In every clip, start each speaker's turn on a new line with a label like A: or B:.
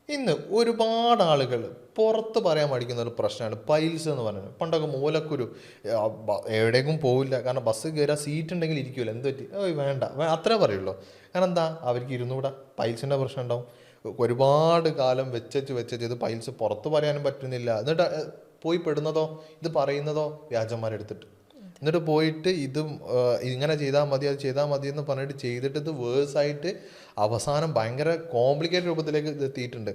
A: ഇന്ന് ഒരുപാട് ആളുകൾ പുറത്ത് പറയാൻ മടിക്കുന്ന ഒരു പ്രശ്നമാണ് പൈൽസ് എന്ന് പറയുന്നത്. പണ്ടൊക്കെ മൂലക്കുരു എവിടേക്കും പോവില്ല, കാരണം ബസ് കയറാൻ സീറ്റ് ഉണ്ടെങ്കിൽ ഇരിക്കുമല്ലോ, എന്ത് പറ്റി, ഓയ് വേണ്ട അത്രേ പറയുള്ളൂ. കാരണം എന്താ, അവർക്ക് ഇരുന്നൂടെ പൈൽസിൻ്റെ പ്രശ്നം ഉണ്ടാവും. ഒരുപാട് കാലം വെച്ചു ഇത് പൈൽസ് പുറത്ത് പറയാനും പറ്റുന്നില്ല. എന്നിട്ട് പോയി പെടുന്നതോ ഇത് പറയുന്നതോ വ്യാജന്മാരെടുത്തിട്ട്, എന്നിട്ട് പോയിട്ട് ഇതും ഇങ്ങനെ ചെയ്താൽ മതി അത് ചെയ്താൽ മതി എന്ന് പറഞ്ഞിട്ട് ചെയ്തിട്ട് ഇത് വേഴ്സായിട്ട് അവസാനം ഭയങ്കര കോംപ്ലിക്കേറ്റഡ് രൂപത്തിലേക്ക് ഇത് എത്തിയിട്ടുണ്ട്.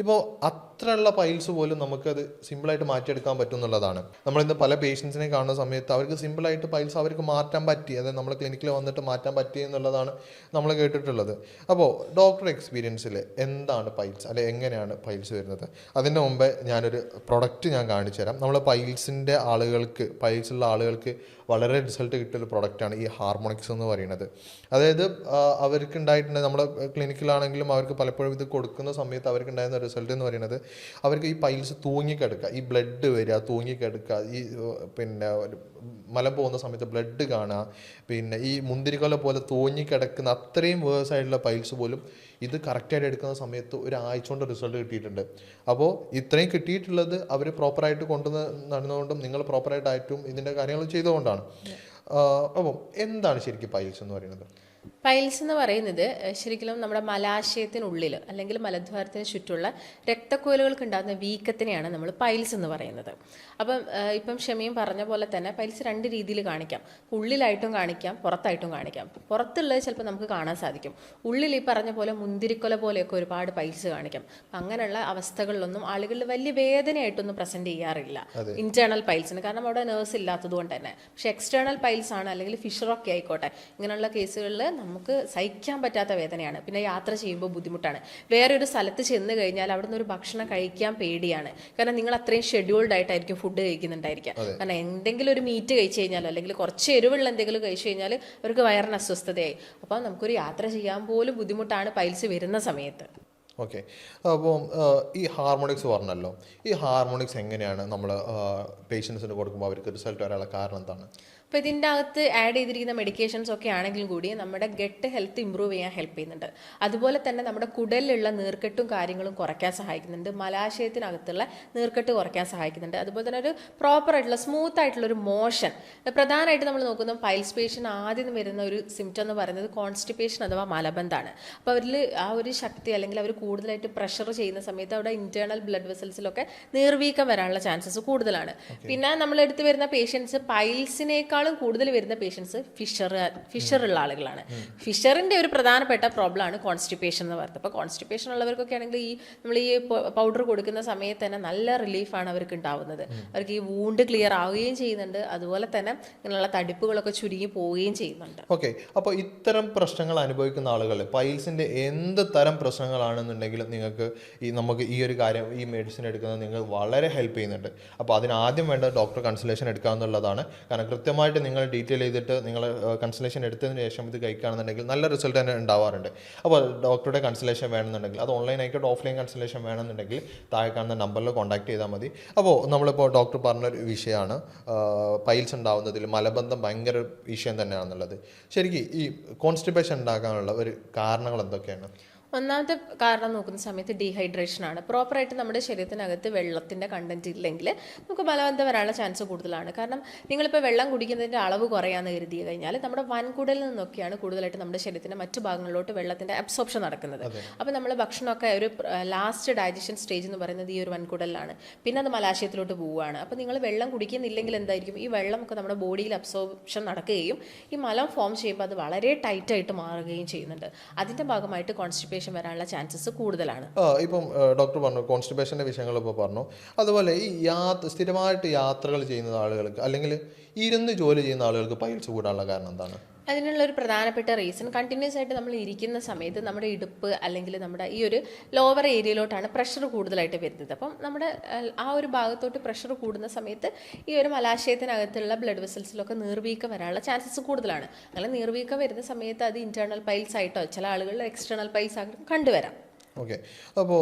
A: ഇപ്പോൾ അത്രയുള്ള പൈൽസ് പോലും നമുക്കത് സിമ്പിളായിട്ട് മാറ്റിയെടുക്കാൻ പറ്റും എന്നുള്ളതാണ്. നമ്മളിന്ന് പല പേഷ്യൻസിനെ കാണുന്ന സമയത്ത് അവർക്ക് സിമ്പിളായിട്ട് പൈൽസ് അവർക്ക് മാറ്റാൻ പറ്റി, അതായത് നമ്മൾ ക്ലിനിക്കിൽ വന്നിട്ട് മാറ്റാൻ പറ്റി എന്നുള്ളതാണ് നമ്മൾ കേട്ടിട്ടുള്ളത്. അപ്പോൾ ഡോക്ടർ എക്സ്പീരിയൻസിൽ എന്താണ് പൈൽസ്, അല്ലെ എങ്ങനെയാണ് പൈൽസ് വരുന്നത്? അതിൻ്റെ മുമ്പേ ഞാനൊരു പ്രൊഡക്റ്റ് ഞാൻ കാണിച്ചു തരാം. നമ്മൾ പൈൽസിൻ്റെ ആളുകൾക്ക്, പൈൽസുള്ള ആളുകൾക്ക് വളരെ റിസൾട്ട് കിട്ടിയൊരു പ്രൊഡക്റ്റാണ് ഈ ഹാർമോണിക്സ് എന്ന് പറയുന്നത്. അതായത് അവർക്ക് ഉണ്ടായിട്ടുണ്ട്, നമ്മുടെ ക്ലിനിക്കിലാണെങ്കിലും അവർക്ക് പലപ്പോഴും ഇത് കൊടുക്കുന്ന സമയത്ത് അവർക്ക് ഉണ്ടായിരുന്ന റിസൾട്ട് എന്ന് പറയുന്നത്, അവർക്ക് ഈ പൈൽസ് തൂങ്ങിക്കിടക്കുക, ഈ ബ്ലഡ് വരിക, തൂങ്ങിക്കിടക്കുക, ഈ പിന്നെ മലം പോകുന്ന സമയത്ത് ബ്ലഡ് കാണുക, പിന്നെ ഈ മുന്തിരിക്കൊല പോലെ തൂങ്ങിക്കിടക്കുന്ന അത്രയും വേഴ്സ് ആയിട്ടുള്ള പൈൽസ് പോലും ഇത് കറക്റ്റായിട്ട് എടുക്കുന്ന സമയത്ത് ഒരാഴ്ച കൊണ്ട് റിസൾട്ട് കിട്ടിയിട്ടുണ്ട്. അപ്പോൾ ഇത്രയും കിട്ടിയിട്ടുള്ളത് അവർ പ്രോപ്പറായിട്ട് നടന്നുകൊണ്ടും നിങ്ങൾ പ്രോപ്പറായിട്ടായിട്ടും ഇതിൻ്റെ കാര്യങ്ങൾ ചെയ്തുകൊണ്ടാണ്. അപ്പം എന്താണ് ശരിക്കും പൈൽസ് എന്ന് പറയുന്നത്?
B: പൈൽസ് എന്ന് പറയുന്നത് ശരിക്കും നമ്മുടെ മലാശയത്തിനുള്ളിൽ അല്ലെങ്കിൽ മലദ്വാരത്തിന് ചുറ്റുള്ള രക്തക്കുഴലുകൾക്ക് ഉണ്ടാകുന്ന വീക്കത്തിനെയാണ് നമ്മൾ പൈൽസ് എന്ന് പറയുന്നത്. അപ്പം ഇപ്പം ഷമിയും പറഞ്ഞ പോലെ തന്നെ പൈൽസ് രണ്ട് രീതിയിൽ കാണിക്കാം. ഉള്ളിലായിട്ടും കാണിക്കാം, പുറത്തായിട്ടും കാണിക്കാം. പുറത്തുള്ളത് ചിലപ്പോൾ നമുക്ക് കാണാൻ സാധിക്കും. ഉള്ളിൽ ഈ പറഞ്ഞ പോലെ മുന്തിരിക്കൊല പോലെയൊക്കെ ഒരുപാട് പൈൽസ് കാണിക്കാം. അങ്ങനെയുള്ള അവസ്ഥകളിലൊന്നും ആളുകളിൽ വലിയ വേദനയായിട്ടൊന്നും പ്രസന്റ് ചെയ്യാറില്ല ഇന്റേണൽ പൈൽസിന്, കാരണം അവിടെ നേഴ്സ് ഇല്ലാത്തത് കൊണ്ട് തന്നെ. പക്ഷെ എക്സ്റ്റേണൽ പൈൽസ് ആണ്, അല്ലെങ്കിൽ ഫിഷറൊക്കെ ആയിക്കോട്ടെ, ഇങ്ങനെയുള്ള കേസുകളിൽ നമുക്ക് സഹിക്കാൻ പറ്റാത്ത വേദനയാണ്. പിന്നെ യാത്ര ചെയ്യുമ്പോൾ ബുദ്ധിമുട്ടാണ്. വേറെ ഒരു സ്ഥലത്ത് ചെന്ന് കഴിഞ്ഞാൽ അവിടെ നിന്ന് ഒരു ഭക്ഷണം കഴിക്കാൻ പേടിയാണ്. കാരണം നിങ്ങൾ അത്രയും ഷെഡ്യൂൾഡ് ആയിട്ടായിരിക്കും ഫുഡ് കഴിക്കുന്നുണ്ടായിരിക്കാം. കാരണം എന്തെങ്കിലും ഒരു മീറ്റ് കഴിച്ചു കഴിഞ്ഞാലോ അല്ലെങ്കിൽ കുറച്ച് എരിവുള്ള എന്തെങ്കിലും കഴിച്ചു കഴിഞ്ഞാൽ അവർക്ക് വയറിന് അസ്വസ്ഥതയായി. അപ്പോൾ നമുക്കൊരു യാത്ര ചെയ്യാൻ പോലും ബുദ്ധിമുട്ടാണ് പൈൽസ് വരുന്ന സമയത്ത്.
A: ഓക്കെ, അപ്പോൾ ഈ ഹാർമോണിക്സ് പറഞ്ഞല്ലോ, ഈ ഹാർമോണിക്സ് എങ്ങനെയാണ് നമ്മൾ പേഷ്യൻസിന് കൊടുക്കുമ്പോൾ അവർക്ക് റിസൾട്ട് വരാനുള്ള കാരണം എന്താണ്?
B: അപ്പോൾ ഇതിൻ്റെ അകത്ത് ആഡ് ചെയ്തിരിക്കുന്ന മെഡിക്കേഷൻസ് ഒക്കെ ആണെങ്കിലും കൂടി നമ്മുടെ ഗട്ട് ഹെൽത്ത് ഇമ്പ്രൂവ് ചെയ്യാൻ ഹെൽപ്പ് ചെയ്യുന്നുണ്ട്. അതുപോലെ തന്നെ നമ്മുടെ കുടലിലുള്ള നീർക്കെട്ടും കാര്യങ്ങളും കുറയ്ക്കാൻ സഹായിക്കുന്നുണ്ട്. മലാശയത്തിനകത്തുള്ള നീർക്കെട്ട് കുറയ്ക്കാൻ സഹായിക്കുന്നുണ്ട്. അതുപോലെ തന്നെ ഒരു പ്രോപ്പർ ആയിട്ടുള്ള സ്മൂത്ത് ആയിട്ടുള്ള ഒരു മോഷൻ. പ്രധാനമായിട്ട് നമ്മൾ നോക്കുന്ന പൈൽസ് പേഷ്യൻ്റ് ആദ്യം വരുന്ന ഒരു സിംറ്റം എന്ന് പറയുന്നത് കോൺസ്റ്റിപ്പേഷൻ അഥവാ മലബന്ധമാണ്. അപ്പോൾ അവരിൽ ആ ഒരു ശക്തി, അല്ലെങ്കിൽ അവർ കൂടുതലായിട്ട് പ്രഷർ ചെയ്യുന്ന സമയത്ത് അവിടെ ഇന്റേണൽ ബ്ലഡ് വെസൽസിലൊക്കെ നീർവീക്കം വരാനുള്ള ചാൻസസ് കൂടുതലാണ്. പിന്നെ നമ്മൾ എടുത്ത് വരുന്ന പേഷ്യൻസ് പൈൽസിനേക്കാൾ കൂടുതൽ വരുന്ന പേഷ്യൻസ് ഫിഷർ ഉള്ള ആളുകളാണ്. ഫിഷറിന്റെ ഒരു പ്രധാനപ്പെട്ട പ്രോബ്ലം ആണ് കോൺസ്റ്റിപ്പേഷൻ എന്ന് പറയുന്നത്. അപ്പോൾ കോൺസ്റ്റിപ്പേഷൻ ഉള്ളവർക്കൊക്കെ ആണെങ്കിൽ നമ്മൾ ഈ പൗഡർ കൊടുക്കുന്ന സമയത്ത് തന്നെ നല്ല റിലീഫാണ് അവർക്ക് ഉണ്ടാവുന്നത്. അവർക്ക് ഈ വൂണ്ട് ക്ലിയർ ആവുകയും ചെയ്യുന്നുണ്ട്. അതുപോലെ തന്നെ ഇങ്ങനെയുള്ള തടിപ്പുകളൊക്കെ ചുരുങ്ങി പോവുകയും ചെയ്യുന്നുണ്ട്.
A: ഓക്കെ, അപ്പോൾ ഇത്തരം പ്രശ്നങ്ങൾ അനുഭവിക്കുന്ന ആളുകൾ, പൈൽസിന്റെ എന്ത് തരം പ്രശ്നങ്ങളാണെന്നുണ്ടെങ്കിലും നിങ്ങൾക്ക് നമുക്ക് ഈ ഒരു കാര്യം, ഈ മെഡിസിൻ എടുക്കുന്നത് നിങ്ങൾ വളരെ ഹെൽപ്പ് ചെയ്യുന്നുണ്ട്. അപ്പോൾ അതിനാദ്യം വേണ്ട ഡോക്ടർ കൺസൾട്ടേഷൻ എടുക്കാവുന്നതാണ്. കാരണം കൃത്യമായി നിങ്ങൾ ഡീറ്റെയിൽ ചെയ്തിട്ട് നിങ്ങൾ കൺസൾട്ടേഷൻ എടുത്തതിന് ശേഷം ഇത് കഴിക്കുകയാണെന്നുണ്ടെങ്കിൽ നല്ല റിസൾട്ട് തന്നെ ഉണ്ടാവാറുണ്ട്. അപ്പോൾ ഡോക്ടറുടെ കൺസൾട്ടേഷൻ വേണമെന്നുണ്ടെങ്കിൽ, അത് ഓൺലൈൻ ആയിക്കോട്ടെ ഓഫ്ലൈൻ കൺസൾട്ടേഷൻ വേണമെന്നുണ്ടെങ്കിൽ താഴെ കാണുന്ന നമ്പറിൽ കോൺടാക്ട് ചെയ്താൽ മതി. അപ്പോൾ നമ്മളിപ്പോൾ ഡോക്ടർ പറഞ്ഞൊരു വിഷയമാണ് പൈൽസ് ഉണ്ടാവുന്നതിൽ മലബന്ധം ഭയങ്കര വിഷയം തന്നെയാണെന്നുള്ളത്. ശരിക്കും ഈ കോൺസ്റ്റിപ്പേഷൻ ഉണ്ടാക്കാനുള്ള ഒരു കാരണങ്ങൾ എന്തൊക്കെയാണ്?
B: ഒന്നാമത്തെ കാരണം നോക്കുന്ന സമയത്ത് ഡീഹൈഡ്രേഷൻ ആണ്. പ്രോപ്പറായിട്ട് നമ്മുടെ ശരീരത്തിനകത്ത് വെള്ളത്തിൻ്റെ കണ്ടന്റ് ഇല്ലെങ്കിൽ നമുക്ക് മലബന്ധം വരാനുള്ള ചാൻസ് കൂടുതലാണ്. കാരണം നിങ്ങളിപ്പോൾ വെള്ളം കുടിക്കുന്നതിൻ്റെ അളവ് കുറയാന്ന് കരുതി കഴിഞ്ഞാൽ നമ്മുടെ വൻകുടലിൽ നിന്നൊക്കെയാണ് കൂടുതലായിട്ട് നമ്മുടെ ശരീരത്തിൻ്റെ മറ്റു ഭാഗങ്ങളിലോട്ട് വെള്ളത്തിൻ്റെ അബ്സോർപ്ഷൻ നടക്കുന്നത്. അപ്പോൾ നമ്മൾ ഭക്ഷണമൊക്കെ ഒരു ലാസ്റ്റ് ഡൈജഷൻ സ്റ്റേജ് എന്ന് പറയുന്നത് ഈ ഒരു വൻകുടലിലാണ്. പിന്നെ അത് മലാശയത്തിലോട്ട് പോവുകയാണ്. അപ്പോൾ നിങ്ങൾ വെള്ളം കുടിക്കുന്നില്ലെങ്കിൽ എന്തായിരിക്കും, ഈ വെള്ളമൊക്കെ നമ്മുടെ ബോഡിയിൽ അബ്സോർപ്ഷൻ നടക്കുകയും ഈ മലം ഫോം ചെയ്യുമ്പോൾ അത് വളരെ ടൈറ്റായിട്ട് മാറുകയും ചെയ്യുന്നുണ്ട്. അതിൻ്റെ ഭാഗമായിട്ട് കോൺസ്റ്റിപ്പേഷൻ വരാനുള്ള ചാൻസസ് കൂടുതലാണ്.
A: ഇപ്പം ഡോക്ടർ പറഞ്ഞു കോൺസ്റ്റിപ്പേഷൻ്റെ വിഷയങ്ങൾ ഇപ്പോൾ പറഞ്ഞു. അതുപോലെ ഈ സ്ഥിരമായിട്ട് യാത്രകൾ ചെയ്യുന്ന ആളുകൾക്ക്, അല്ലെങ്കിൽ ഇരുന്ന് ജോലി ചെയ്യുന്ന ആളുകൾക്ക് പൈൽസ് കൂടാനുള്ള കാരണം എന്താണ്?
B: അതിനുള്ള ഒരു പ്രധാനപ്പെട്ട റീസൺ, കണ്ടിന്യൂസ് ആയിട്ട് നമ്മൾ ഇരിക്കുന്ന സമയത്ത് നമ്മുടെ ഇടുപ്പ് അല്ലെങ്കിൽ നമ്മുടെ ഈ ഒരു ലോവർ ഏരിയയിലോട്ടാണ് പ്രഷർ കൂടുതലായിട്ട് വരുന്നത്. അപ്പം നമ്മുടെ ആ ഒരു ഭാഗത്തോട്ട് പ്രഷർ കൂടുന്ന സമയത്ത് ഈ ഒരു മലാശയത്തിനകത്തുള്ള ബ്ലഡ് വെസൽസിലൊക്കെ നീർവീക്കം വരാനുള്ള ചാൻസസ് കൂടുതലാണ്. അങ്ങനെ നീർവീക്കം വരുന്ന സമയത്ത് അത് ഇന്റേണൽ പൈൽസ് ആയിട്ടോ ചില ആളുകളിൽ എക്സ്റ്റേണൽ പൈൽസ് ആയിട്ടും കണ്ടുവരാം.
A: ഓക്കെ. അപ്പോൾ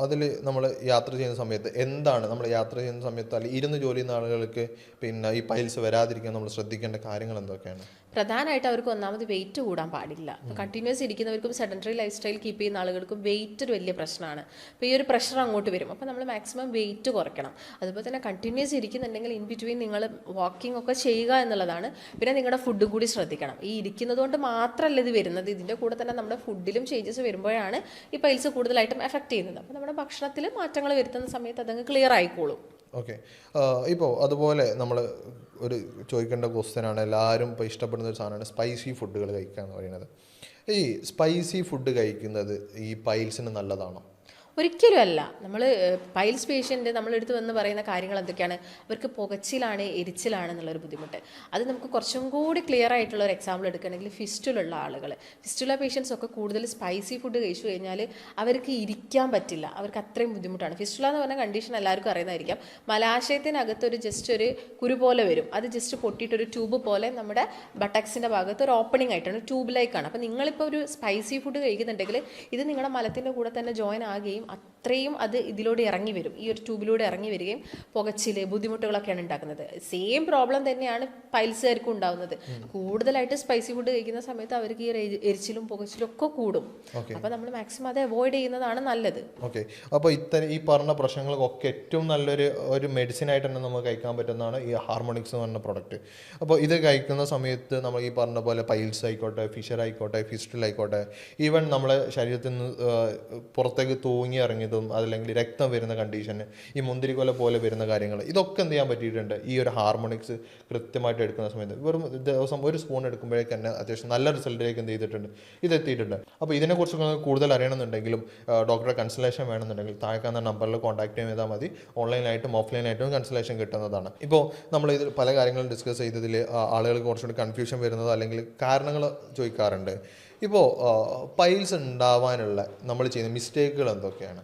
A: അതിൽ നമ്മൾ യാത്ര ചെയ്യുന്ന സമയത്ത് എന്താണ് നമ്മൾ യാത്ര ചെയ്യുന്ന സമയത്ത് അല്ലെങ്കിൽ ഇരുന്ന് ജോലി ചെയ്യുന്ന ആളുകൾക്ക് പിന്നെ ഈ പൈൽസ് വരാതിരിക്കാൻ നമ്മൾ ശ്രദ്ധിക്കേണ്ട കാര്യങ്ങൾ എന്തൊക്കെയാണ്?
B: പ്രധാനമായിട്ട് അവർക്ക് ഒന്നാമത് വെയിറ്റ് കൂടാൻ പാടില്ല. അപ്പോൾ കണ്ടിന്യൂസ് ഇരിക്കുന്നവർക്കും സെഡൻറ്ററി ലൈഫ് സ്റ്റൈൽ കീപ്പ് ചെയ്യുന്ന ആളുകൾക്കും വെയിറ്റ് ഒരു വലിയ പ്രശ്നമാണ്. അപ്പോൾ ഈ ഒരു പ്രഷർ അങ്ങോട്ട് വരും. അപ്പോൾ നമ്മൾ മാക്സിമം വെയിറ്റ് കുറയ്ക്കണം. അതുപോലെ തന്നെ കണ്ടിന്യൂസ് ഇരിക്കുന്നുണ്ടെങ്കിൽ ഇൻ ബിറ്റ്വീൻ നിങ്ങൾ വാക്കിംഗ് ഒക്കെ ചെയ്യുക എന്നുള്ളതാണ്. പിന്നെ നിങ്ങളുടെ ഫുഡും കൂടി ശ്രദ്ധിക്കണം. ഈ ഇരിക്കുന്നത് കൊണ്ട് മാത്രമല്ല ഇത് വരുന്നത്, ഇതിൻ്റെ കൂടെ തന്നെ നമ്മുടെ ഫുഡിലും ചേഞ്ചസ് വരുമ്പോഴാണ് ഈ പൈൽസ് കൂടുതലായിട്ടും എഫക്റ്റ് ചെയ്യുന്നത്. അപ്പോൾ നമ്മുടെ ഭക്ഷണത്തിൽ മാറ്റങ്ങൾ വരുത്തുന്ന സമയത്ത് അതങ്ങ് ക്ലിയർ ആയിക്കോളും.
A: ഓക്കെ. ഇപ്പോൾ അതുപോലെ നമ്മൾ ഒരു ചോദിക്കേണ്ട ക്വസ്റ്റ്യനാണ്, എല്ലാവരും ഇപ്പോൾ ഇഷ്ടപ്പെടുന്ന ഒരു സാധനമാണ് സ്പൈസി ഫുഡുകൾ കഴിക്കുക എന്ന് പറയുന്നത്. ഈ സ്പൈസി ഫുഡ് കഴിക്കുന്നത് ഈ പൈൽസിന് നല്ലതാണോ?
B: ഒരിക്കലും അല്ല. നമ്മൾ പൈൽസ് പേഷ്യൻ്റ് നമ്മളെടുത്ത് വന്ന് പറയുന്ന കാര്യങ്ങൾ എന്തൊക്കെയാണ്? അവർക്ക് പുകച്ചിലാണ്, എരിച്ചിലാണ് എന്നുള്ളൊരു ബുദ്ധിമുട്ട്. അത് നമുക്ക് കുറച്ചും കൂടി ക്ലിയർ ആയിട്ടുള്ള ഒരു എക്സാമ്പിൾ എടുക്കുകയാണെങ്കിൽ ഫിസ്റ്റുലുള്ള ആളുകൾ, ഫിസ്റ്റുല പേഷ്യൻസ് ഒക്കെ കൂടുതൽ സ്പൈസി ഫുഡ് കഴിച്ചു കഴിഞ്ഞാൽ അവർക്ക് ഇരിക്കാൻ പറ്റില്ല, അവർക്ക് അത്രയും ബുദ്ധിമുട്ടാണ്. ഫിസ്റ്റുല എന്ന് പറഞ്ഞ കണ്ടീഷൻ എല്ലാവർക്കും അറിയുന്നതായിരിക്കാം. മലാശയത്തിനകത്ത് ഒരു ജസ്റ്റ് ഒരു കുരു പോലെ വരും, അത് ജസ്റ്റ് പൊട്ടിയിട്ടൊരു ട്യൂബ് പോലെ നമ്മുടെ ബട്ടക്സിൻ്റെ ഭാഗത്ത് ഒരു ഓപ്പണിംഗ് ആയിട്ടാണ്, ട്യൂബിലേക്കാണ്. അപ്പോൾ നിങ്ങളിപ്പോൾ ഒരു സ്പൈസി ഫുഡ് കഴിക്കുന്നുണ്ടെങ്കിൽ ഇത് നിങ്ങളുടെ മലത്തിൻ്റെ കൂടെ തന്നെ ജോയിൻ ആകുകയും അത്രയും അത് ഇതിലൂടെ ഇറങ്ങി വരും, ഈ ഒരു ട്യൂബിലൂടെ ഇറങ്ങി വരികയും പുകച്ചിൽ ബുദ്ധിമുട്ടുകളൊക്കെയാണ് ഉണ്ടാക്കുന്നത്. സെയിം പ്രോബ്ലം തന്നെയാണ് പൈൽസുകാർക്കും ഉണ്ടാകുന്നത്. കൂടുതലായിട്ട് സ്പൈസി ഫുഡ് കഴിക്കുന്ന സമയത്ത് അവർക്ക് ഈ എരിച്ചിലും പുകച്ചിലും ഒക്കെ കൂടും. അപ്പോൾ നമ്മൾ മാക്സിമം അത് അവോയ്ഡ് ചെയ്യുന്നതാണ് നല്ലത്.
A: ഓക്കെ. അപ്പോൾ ഈ പറഞ്ഞ പ്രശ്നങ്ങൾക്കൊക്കെ ഏറ്റവും നല്ലൊരു മെഡിസിൻ ആയിട്ട് തന്നെ നമുക്ക് കഴിക്കാൻ പറ്റുന്നതാണ് ഈ ഹാർമോണിക്സ് എന്ന് പറഞ്ഞ പ്രൊഡക്റ്റ്. അപ്പോൾ ഇത് കഴിക്കുന്ന സമയത്ത് നമ്മൾ ഈ പറഞ്ഞ പോലെ പൈൽസ് ആയിക്കോട്ടെ, ഫിഷർ ആയിക്കോട്ടെ, ഫിസ്റ്റിൽ ആയിക്കോട്ടെ, ഈവൻ നമ്മുടെ ശരീരത്തിൽ നിന്ന് പുറത്തേക്ക് തൂങ്ങി ഇറങ്ങിയതും അതല്ലെങ്കിൽ രക്തം വരുന്ന കണ്ടീഷന്, ഈ മുന്തിരിക്കൊല പോലെ വരുന്ന കാര്യങ്ങൾ, ഇതൊക്കെ എന്ത് ചെയ്യാൻ പറ്റിയിട്ടുണ്ട് ഈ ഒരു ഹാർമോണിക്സ് കൃത്യമായിട്ട് എടുക്കുന്ന സമയത്ത്. വെറും ദിവസം ഒരു സ്പൂൺ എടുക്കുമ്പോഴേക്ക് തന്നെ അത്യാവശ്യം നല്ല റിസൾട്ടിലേക്ക് എന്ത് ചെയ്തിട്ടുണ്ട്, ഇതെത്തിയിട്ടുണ്ട്. അപ്പോൾ ഇതിനെക്കുറിച്ച് കൂടുതൽ അറിയണമെന്നുണ്ടെങ്കിലും ഡോക്ടറെ കൺസൾട്ടേഷൻ വേണമെന്നുണ്ടെങ്കിൽ താഴെക്കാവുന്ന നമ്പറിൽ കോൺടാക്ട് ചെയ്താൽ മതി. ഓൺലൈനായിട്ടും ഓഫ്ലൈനായിട്ടും കൺസൾട്ടേഷൻ കിട്ടുന്നതാണ്. ഇപ്പോൾ നമ്മൾ ഇതിൽ പല കാര്യങ്ങളും ഡിസ്കസ് ചെയ്തതിൽ ആളുകൾക്ക് കുറച്ചുകൂടി കൺഫ്യൂഷൻ വരുന്നത് അല്ലെങ്കിൽ കാരണങ്ങൾ ചോദിക്കാറുണ്ട്. ഇപ്പോൾ പൈൽസ് ഉണ്ടാവാനുള്ള നമ്മൾ ചെയ്യുന്ന മിസ്റ്റേക്കുകൾ എന്തൊക്കെയാണ്?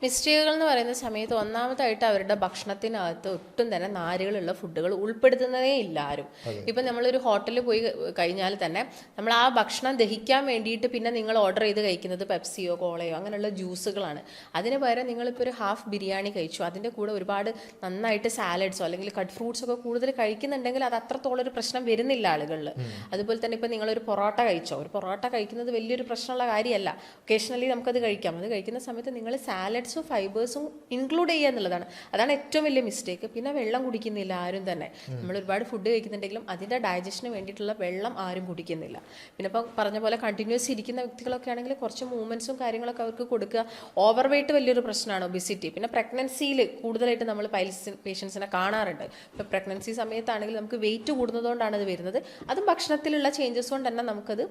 B: മിസ്റ്റേക്കുകൾ എന്ന് പറയുന്ന സമയത്ത് ഒന്നാമതായിട്ട് അവരുടെ ഭക്ഷണത്തിനകത്ത് ഒട്ടും തന്നെ നാരുകളുള്ള ഫുഡുകൾ ഉൾപ്പെടുത്തുന്നതേ ഇല്ല ആരും. ഇപ്പം നമ്മളൊരു ഹോട്ടലിൽ പോയി കഴിഞ്ഞാൽ തന്നെ നമ്മൾ ആ ഭക്ഷണം ദഹിക്കാൻ വേണ്ടിയിട്ട് പിന്നെ നിങ്ങൾ ഓർഡർ ചെയ്ത് കഴിക്കുന്നത് പെപ്സിയോ കോളയോ അങ്ങനെയുള്ള ജ്യൂസുകളാണ്. അതിന് പകരം നിങ്ങളിപ്പോൾ ഒരു ഹാഫ് ബിരിയാണി കഴിച്ചു, അതിൻ്റെ കൂടെ ഒരുപാട് നന്നായിട്ട് സാലഡ്സോ അല്ലെങ്കിൽ കട്ട് ഫ്രൂട്ട്സോ ഒക്കെ കൂടുതൽ കഴിക്കുന്നുണ്ടെങ്കിൽ അത് അത്രത്തോളം ഒരു പ്രശ്നം വരുന്നില്ല ആളുകളിൽ. അതുപോലെ തന്നെ ഇപ്പോൾ നിങ്ങളൊരു പൊറോട്ട കഴിച്ചോ, ഒരു പൊറോട്ട കഴിക്കുന്നത് വലിയൊരു പ്രശ്നമുള്ള കാര്യമല്ല. ഒക്കേഷണലി നമുക്കത് കഴിക്കാം. അത് കഴിക്കുന്ന സമയത്ത് നിങ്ങൾ സാലഡ് ഫൈബേഴ്സും ഇൻക്ലൂഡ് ചെയ്യുക എന്നുള്ളതാണ്. അതാണ് ഏറ്റവും വലിയ മിസ്റ്റേക്ക്. പിന്നെ വെള്ളം കുടിക്കുന്നില്ല ആരും തന്നെ. നമ്മൾ ഒരുപാട് ഫുഡ് കഴിക്കുന്നുണ്ടെങ്കിലും അതിൻ്റെ ഡൈജഷന് വേണ്ടിയിട്ടുള്ള വെള്ളം ആരും കുടിക്കുന്നില്ല. പിന്നെ ഇപ്പോൾ പറഞ്ഞ പോലെ കണ്ടിന്യൂസ് ഇരിക്കുന്ന വ്യക്തികളൊക്കെ ആണെങ്കിൽ കുറച്ച് മൂവ്മെൻറ്റ്സും കാര്യങ്ങളൊക്കെ അവർക്ക് കൊടുക്കുക. ഓവർ വെയ്റ്റ് വലിയൊരു പ്രശ്നമാണ്, ഒബിസിറ്റി. പിന്നെ പ്രഗ്നൻസിയിൽ കൂടുതലായിട്ട് നമ്മൾ പൈൽസ് പേഷ്യൻസിനെ കാണാറുണ്ട്. ഇപ്പോൾ പ്രഗ്നൻസി സമയത്താണെങ്കിൽ നമുക്ക് വെയിറ്റ് കൂടുന്നതുകൊണ്ടാണ് അത് വരുന്നത്. അതും ഭക്ഷണത്തിലുള്ള ചേഞ്ചസ് കൊണ്ട് തന്നെ നമുക്കത്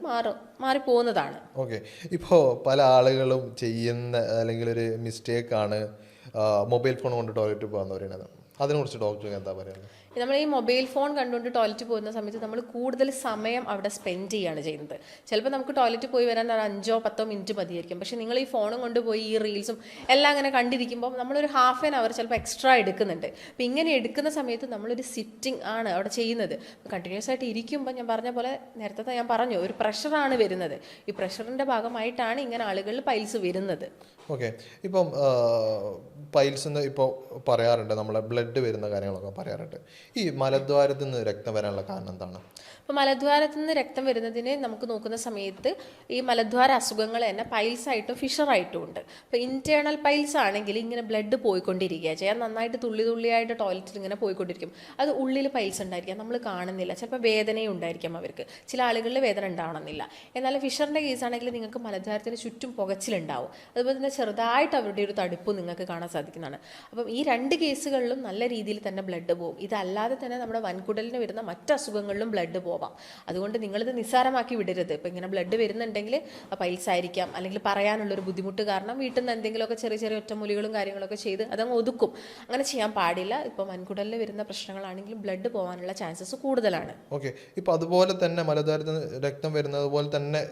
B: മാറിപ്പോകുന്നതാണ്.
A: ഓക്കെ. ഇപ്പോൾ പല ആളുകളും ചെയ്യുന്ന അല്ലെങ്കിൽ ഒരു മിസ്റ്റേക്കാണ് മൊബൈൽ ഫോൺ കൊണ്ട് ടോയ്ലറ്റിൽ പോകാന്ന് പറയുന്നത്. അതിനെക്കുറിച്ച് ഡോക്ടർക്ക് എന്താ പറയുന്നത്?
B: നമ്മൾ ഈ മൊബൈൽ ഫോൺ കണ്ടുകൊണ്ട് ടോയ്ലറ്റ് പോകുന്ന സമയത്ത് നമ്മൾ കൂടുതൽ സമയം അവിടെ സ്പെൻഡ് ചെയ്യുകയാണ് ചെയ്യുന്നത്. ചിലപ്പോൾ നമുക്ക് ടോയ്ലറ്റ് പോയി വരാൻ ഒരു 5-10 മിനിറ്റ് മതിയായിരിക്കും. പക്ഷേ നിങ്ങൾ ഈ ഫോണും കൊണ്ടുപോയി ഈ റീൽസും എല്ലാം അങ്ങനെ കണ്ടിരിക്കുമ്പോൾ നമ്മളൊരു ഹാഫ് ആൻ അവർ ചിലപ്പോൾ എക്സ്ട്രാ എടുക്കുന്നുണ്ട്. അപ്പോൾ ഇങ്ങനെ എടുക്കുന്ന സമയത്ത് നമ്മളൊരു സിറ്റിംഗ് ആണ് അവിടെ ചെയ്യുന്നത്. കണ്ടിന്യൂസ് ആയിട്ട് ഇരിക്കുമ്പോൾ ഞാൻ പറഞ്ഞ പോലെ നേരത്തെ ഞാൻ പറഞ്ഞു ഒരു പ്രഷറാണ് വരുന്നത്. ഈ പ്രഷറിൻ്റെ ഭാഗമായിട്ടാണ് ഇങ്ങനെ ആളുകളിൽ പൈൽസ് വരുന്നത്.
A: ഓക്കെ. ഇപ്പം പൈൽസ് എന്ന് ഇപ്പോൾ പറയാറുണ്ട്, നമ്മളെ ബ്ലഡ് വരുന്ന കാര്യങ്ങളൊക്കെ പറയാറുണ്ട്. ഈ മലദ്വാരത്തിൽ നിന്ന് രക്തം വരാനുള്ള കാരണം എന്താണ്?
B: അപ്പോൾ മലദ്വാരത്തിൽ നിന്ന് രക്തം വരുന്നതിന് നമുക്ക് നോക്കുന്ന സമയത്ത് ഈ മലദ്വാര അസുഖങ്ങൾ തന്നെ പൈൽസ് ആയിട്ടും ഫിഷറായിട്ടും ഉണ്ട്. അപ്പോൾ ഇൻറ്റേർണൽ പൈൽസ് ആണെങ്കിൽ ഇങ്ങനെ ബ്ലഡ് പോയിക്കൊണ്ടിരിക്കുക ചെയ്യാൻ, നന്നായിട്ട് തുള്ളിയായിട്ട് ടോയ്ലറ്റിൽ ഇങ്ങനെ പോയിക്കൊണ്ടിരിക്കും. അത് ഉള്ളിൽ പൈൽസ് ഉണ്ടായിരിക്കാം, നമ്മൾ കാണുന്നില്ല. ചിലപ്പോൾ വേദനയും ഉണ്ടായിരിക്കാം അവർക്ക്, ചില ആളുകളിൽ വേദന ഉണ്ടാവണമെന്നില്ല. എന്നാൽ ഫിഷറിൻ്റെ കേസാണെങ്കിൽ നിങ്ങൾക്ക് മലദ്വാരത്തിന് ചുറ്റും പുകച്ചിലുണ്ടാവും. അതുപോലെ തന്നെ ചെറുതായിട്ട് അവരുടെ ഒരു തടുപ്പ് നിങ്ങൾക്ക് കാണാൻ സാധിക്കുന്നതാണ്. അപ്പം ഈ 2 കേസുകളിലും നല്ല രീതിയിൽ തന്നെ ബ്ലഡ് പോകും. ഇതല്ലാതെ തന്നെ നമ്മുടെ വൻകുടലിന് വരുന്ന മറ്റ് അസുഖങ്ങളിലും ബ്ലഡ് പോവാം. അതുകൊണ്ട് നിങ്ങളിത് നിസ്സാരമാക്കി വിടരുത്. ഇപ്പം ഇങ്ങനെ ബ്ലഡ് വരുന്നുണ്ടെങ്കിൽ പൈൽസ് ആയിരിക്കാം, അല്ലെങ്കിൽ പറയാനുള്ളൊരു ബുദ്ധിമുട്ട് കാരണം വീട്ടിൽ നിന്ന് എന്തെങ്കിലുമൊക്കെ ചെറിയ ഒറ്റമൂലികളും കാര്യങ്ങളൊക്കെ ചെയ്ത് അതങ്ങ് ഒതുക്കും. അങ്ങനെ ചെയ്യാൻ പാടില്ല. ഇപ്പോൾ വൻകുടലിൽ വരുന്ന പ്രശ്നങ്ങളാണെങ്കിലും ബ്ലഡ് പോകാനുള്ള ചാൻസസ് കൂടുതലാണ്.
A: ഓക്കെ. ഇപ്പോൾ അതുപോലെ തന്നെ മലദ്വാരത്തിൽ രക്തം വരുന്നത് പോലെ തന്നെ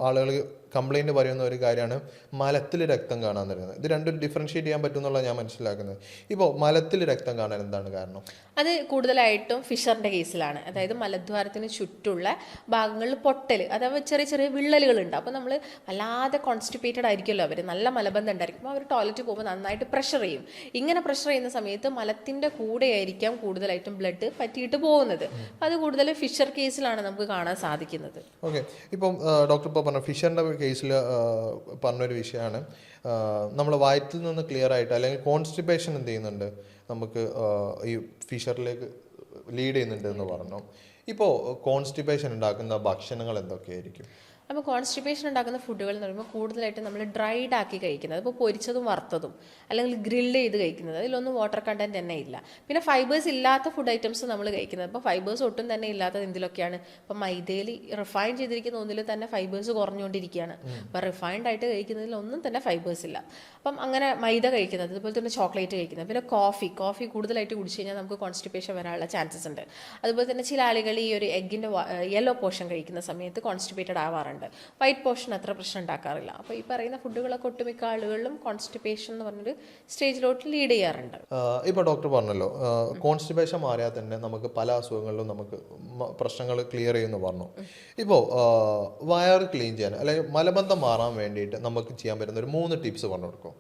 A: ആളുകൾ കംപ്ലൈൻറ്റ് പറയുന്ന ഒരു കാര്യമാണ് മലത്തിൽ രക്തം കാണാൻ തരുന്നത്. ഇത് രണ്ടും ഡിഫറൻഷ്യേറ്റ് ചെയ്യാൻ പറ്റുമെന്നുള്ള ഞാൻ മനസ്സിലാക്കുന്നത്. ഇപ്പോൾ മലത്തിൽ രക്തം കാണാൻ എന്താണ് കാരണം?
B: അത് കൂടുതലായിട്ടും ഫിഷറിൻ്റെ കേസിലാണ്. അതായത് മലദ്വാരത്തിന് ചുറ്റുള്ള ഭാഗങ്ങളിൽ പൊട്ടൽ, അഥവാ ചെറിയ ചെറിയ വിള്ളലുകളുണ്ട്. അപ്പോൾ നമ്മൾ വല്ലാതെ കോൺസ്റ്റിപ്പേറ്റഡ് ആയിരിക്കുമല്ലോ, അവർ നല്ല മലബന്ധം ഉണ്ടായിരിക്കും. അപ്പോൾ അവർ ടോയ്ലറ്റിൽ പോകുമ്പോൾ നന്നായിട്ട് പ്രഷർ ചെയ്യും. ഇങ്ങനെ പ്രഷർ ചെയ്യുന്ന സമയത്ത് മലത്തിൻ്റെ കൂടെയായിരിക്കാം കൂടുതലായിട്ടും ബ്ലഡ് പറ്റിയിട്ട് പോകുന്നത്. അപ്പോൾ അത് കൂടുതൽ ഫിഷർ കേസിലാണ് നമുക്ക് കാണാൻ സാധിക്കുന്നത്.
A: ഓക്കെ, ഇപ്പം ഡോക്ടർ ഇപ്പോൾ പറഞ്ഞ ഫിഷറിൻ്റെ കേസിൽ പറഞ്ഞൊരു വിഷയമാണ് നമ്മൾ വയറ്റിൽ നിന്ന് ക്ലിയർ ആയിട്ട് അല്ലെങ്കിൽ കോൺസ്റ്റിപ്പേഷൻ എന്ത് ചെയ്യുന്നുണ്ട്, നമുക്ക് ഈ ഫിഷറിലേക്ക് ലീഡ് ചെയ്യുന്നുണ്ട് എന്ന് പറഞ്ഞു. ഇപ്പോൾ കോൺസ്റ്റിപ്പേഷൻ ഉണ്ടാക്കുന്ന ഭക്ഷണങ്ങൾ എന്തൊക്കെയായിരിക്കും?
B: അപ്പോൾ കോൺസ്റ്റിപ്പേഷൻ ഉണ്ടാക്കുന്ന ഫുഡുകൾ എന്ന് പറയുമ്പോൾ കൂടുതലായിട്ട് നമ്മൾ ഡ്രൈഡ് ആക്കി കഴിക്കുന്നത്, ഇപ്പോൾ പൊരിച്ചതും വറുത്തതും അല്ലെങ്കിൽ ഗ്രില്ല് ചെയ്ത് കഴിക്കുന്നത്, അതിലൊന്നും വാട്ടർ കണ്ടന്റ് തന്നെ ഇല്ല. പിന്നെ ഫൈബേഴ്സ് ഇല്ലാത്ത ഫുഡ് ഐറ്റംസ് നമ്മൾ കഴിക്കുന്നത്, ഇപ്പോൾ ഫൈബേഴ്സ് ഒട്ടും തന്നെ ഇല്ലാത്തത് എന്തിലൊക്കെയാണ്? ഇപ്പോൾ മൈദയിൽ റിഫൈൻ ചെയ്തിരിക്കുന്ന ഒന്നിൽ തന്നെ ഫൈബേഴ്സ് കുറഞ്ഞുകൊണ്ടിരിക്കുകയാണ്. അപ്പോൾ റിഫൈൻഡ് ആയിട്ട് കഴിക്കുന്നതിൽ ഒന്നും തന്നെ ഫൈബേഴ്സ് ഇല്ല. അപ്പം അങ്ങനെ മൈദ കഴിക്കുന്നത്, അതുപോലെ തന്നെ ചോക്ലേറ്റ് കഴിക്കുന്നത്, പിന്നെ കോഫി കൂടുതലായിട്ട് കുടിച്ച് കഴിഞ്ഞാൽ നമുക്ക് കോൺസ്റ്റിപ്പേഷൻ വരാനുള്ള ചാൻസസ് ഉണ്ട്. അതുപോലെ തന്നെ ചില ആളുകൾ ഈ ഒരു എഗ്ഗിൻ്റെ യെല്ലോ പോർഷൻ കഴിക്കുന്ന സമയത്ത് കോൺസ്റ്റിപ്പേറ്റഡ് ആവാറുണ്ട്. വൈറ്റ് പോർഷൻ അത്ര പ്രശ്നം ഉണ്ടാക്കാറില്ല. അപ്പോൾ ഈ പറയുന്ന ഫുഡുകളൊക്കെ ഒട്ടുമിക്ക ആളുകളിലും കോൺസ്റ്റിപ്പേഷൻ എന്ന് പറഞ്ഞൊരു സ്റ്റേജിലോട്ട് ലീഡ് ചെയ്യാറുണ്ട്.
A: ഇപ്പോൾ ഡോക്ടർ പറഞ്ഞല്ലോ കോൺസ്റ്റിപ്പേഷൻ മാറിയാൽ തന്നെ നമുക്ക് പല അസുഖങ്ങളിലും നമുക്ക് പ്രശ്നങ്ങൾ ക്ലിയർ ചെയ്യുമെന്ന് പറഞ്ഞു. ഇപ്പോൾ വയർ ക്ലീൻ ചെയ്യാൻ അല്ലെങ്കിൽ മലബന്ധം മാറാൻ വേണ്ടിയിട്ട് നമുക്ക് ചെയ്യാൻ പറ്റുന്ന ഒരു 3 ടിപ്സ് പറഞ്ഞു കൊടുക്കും.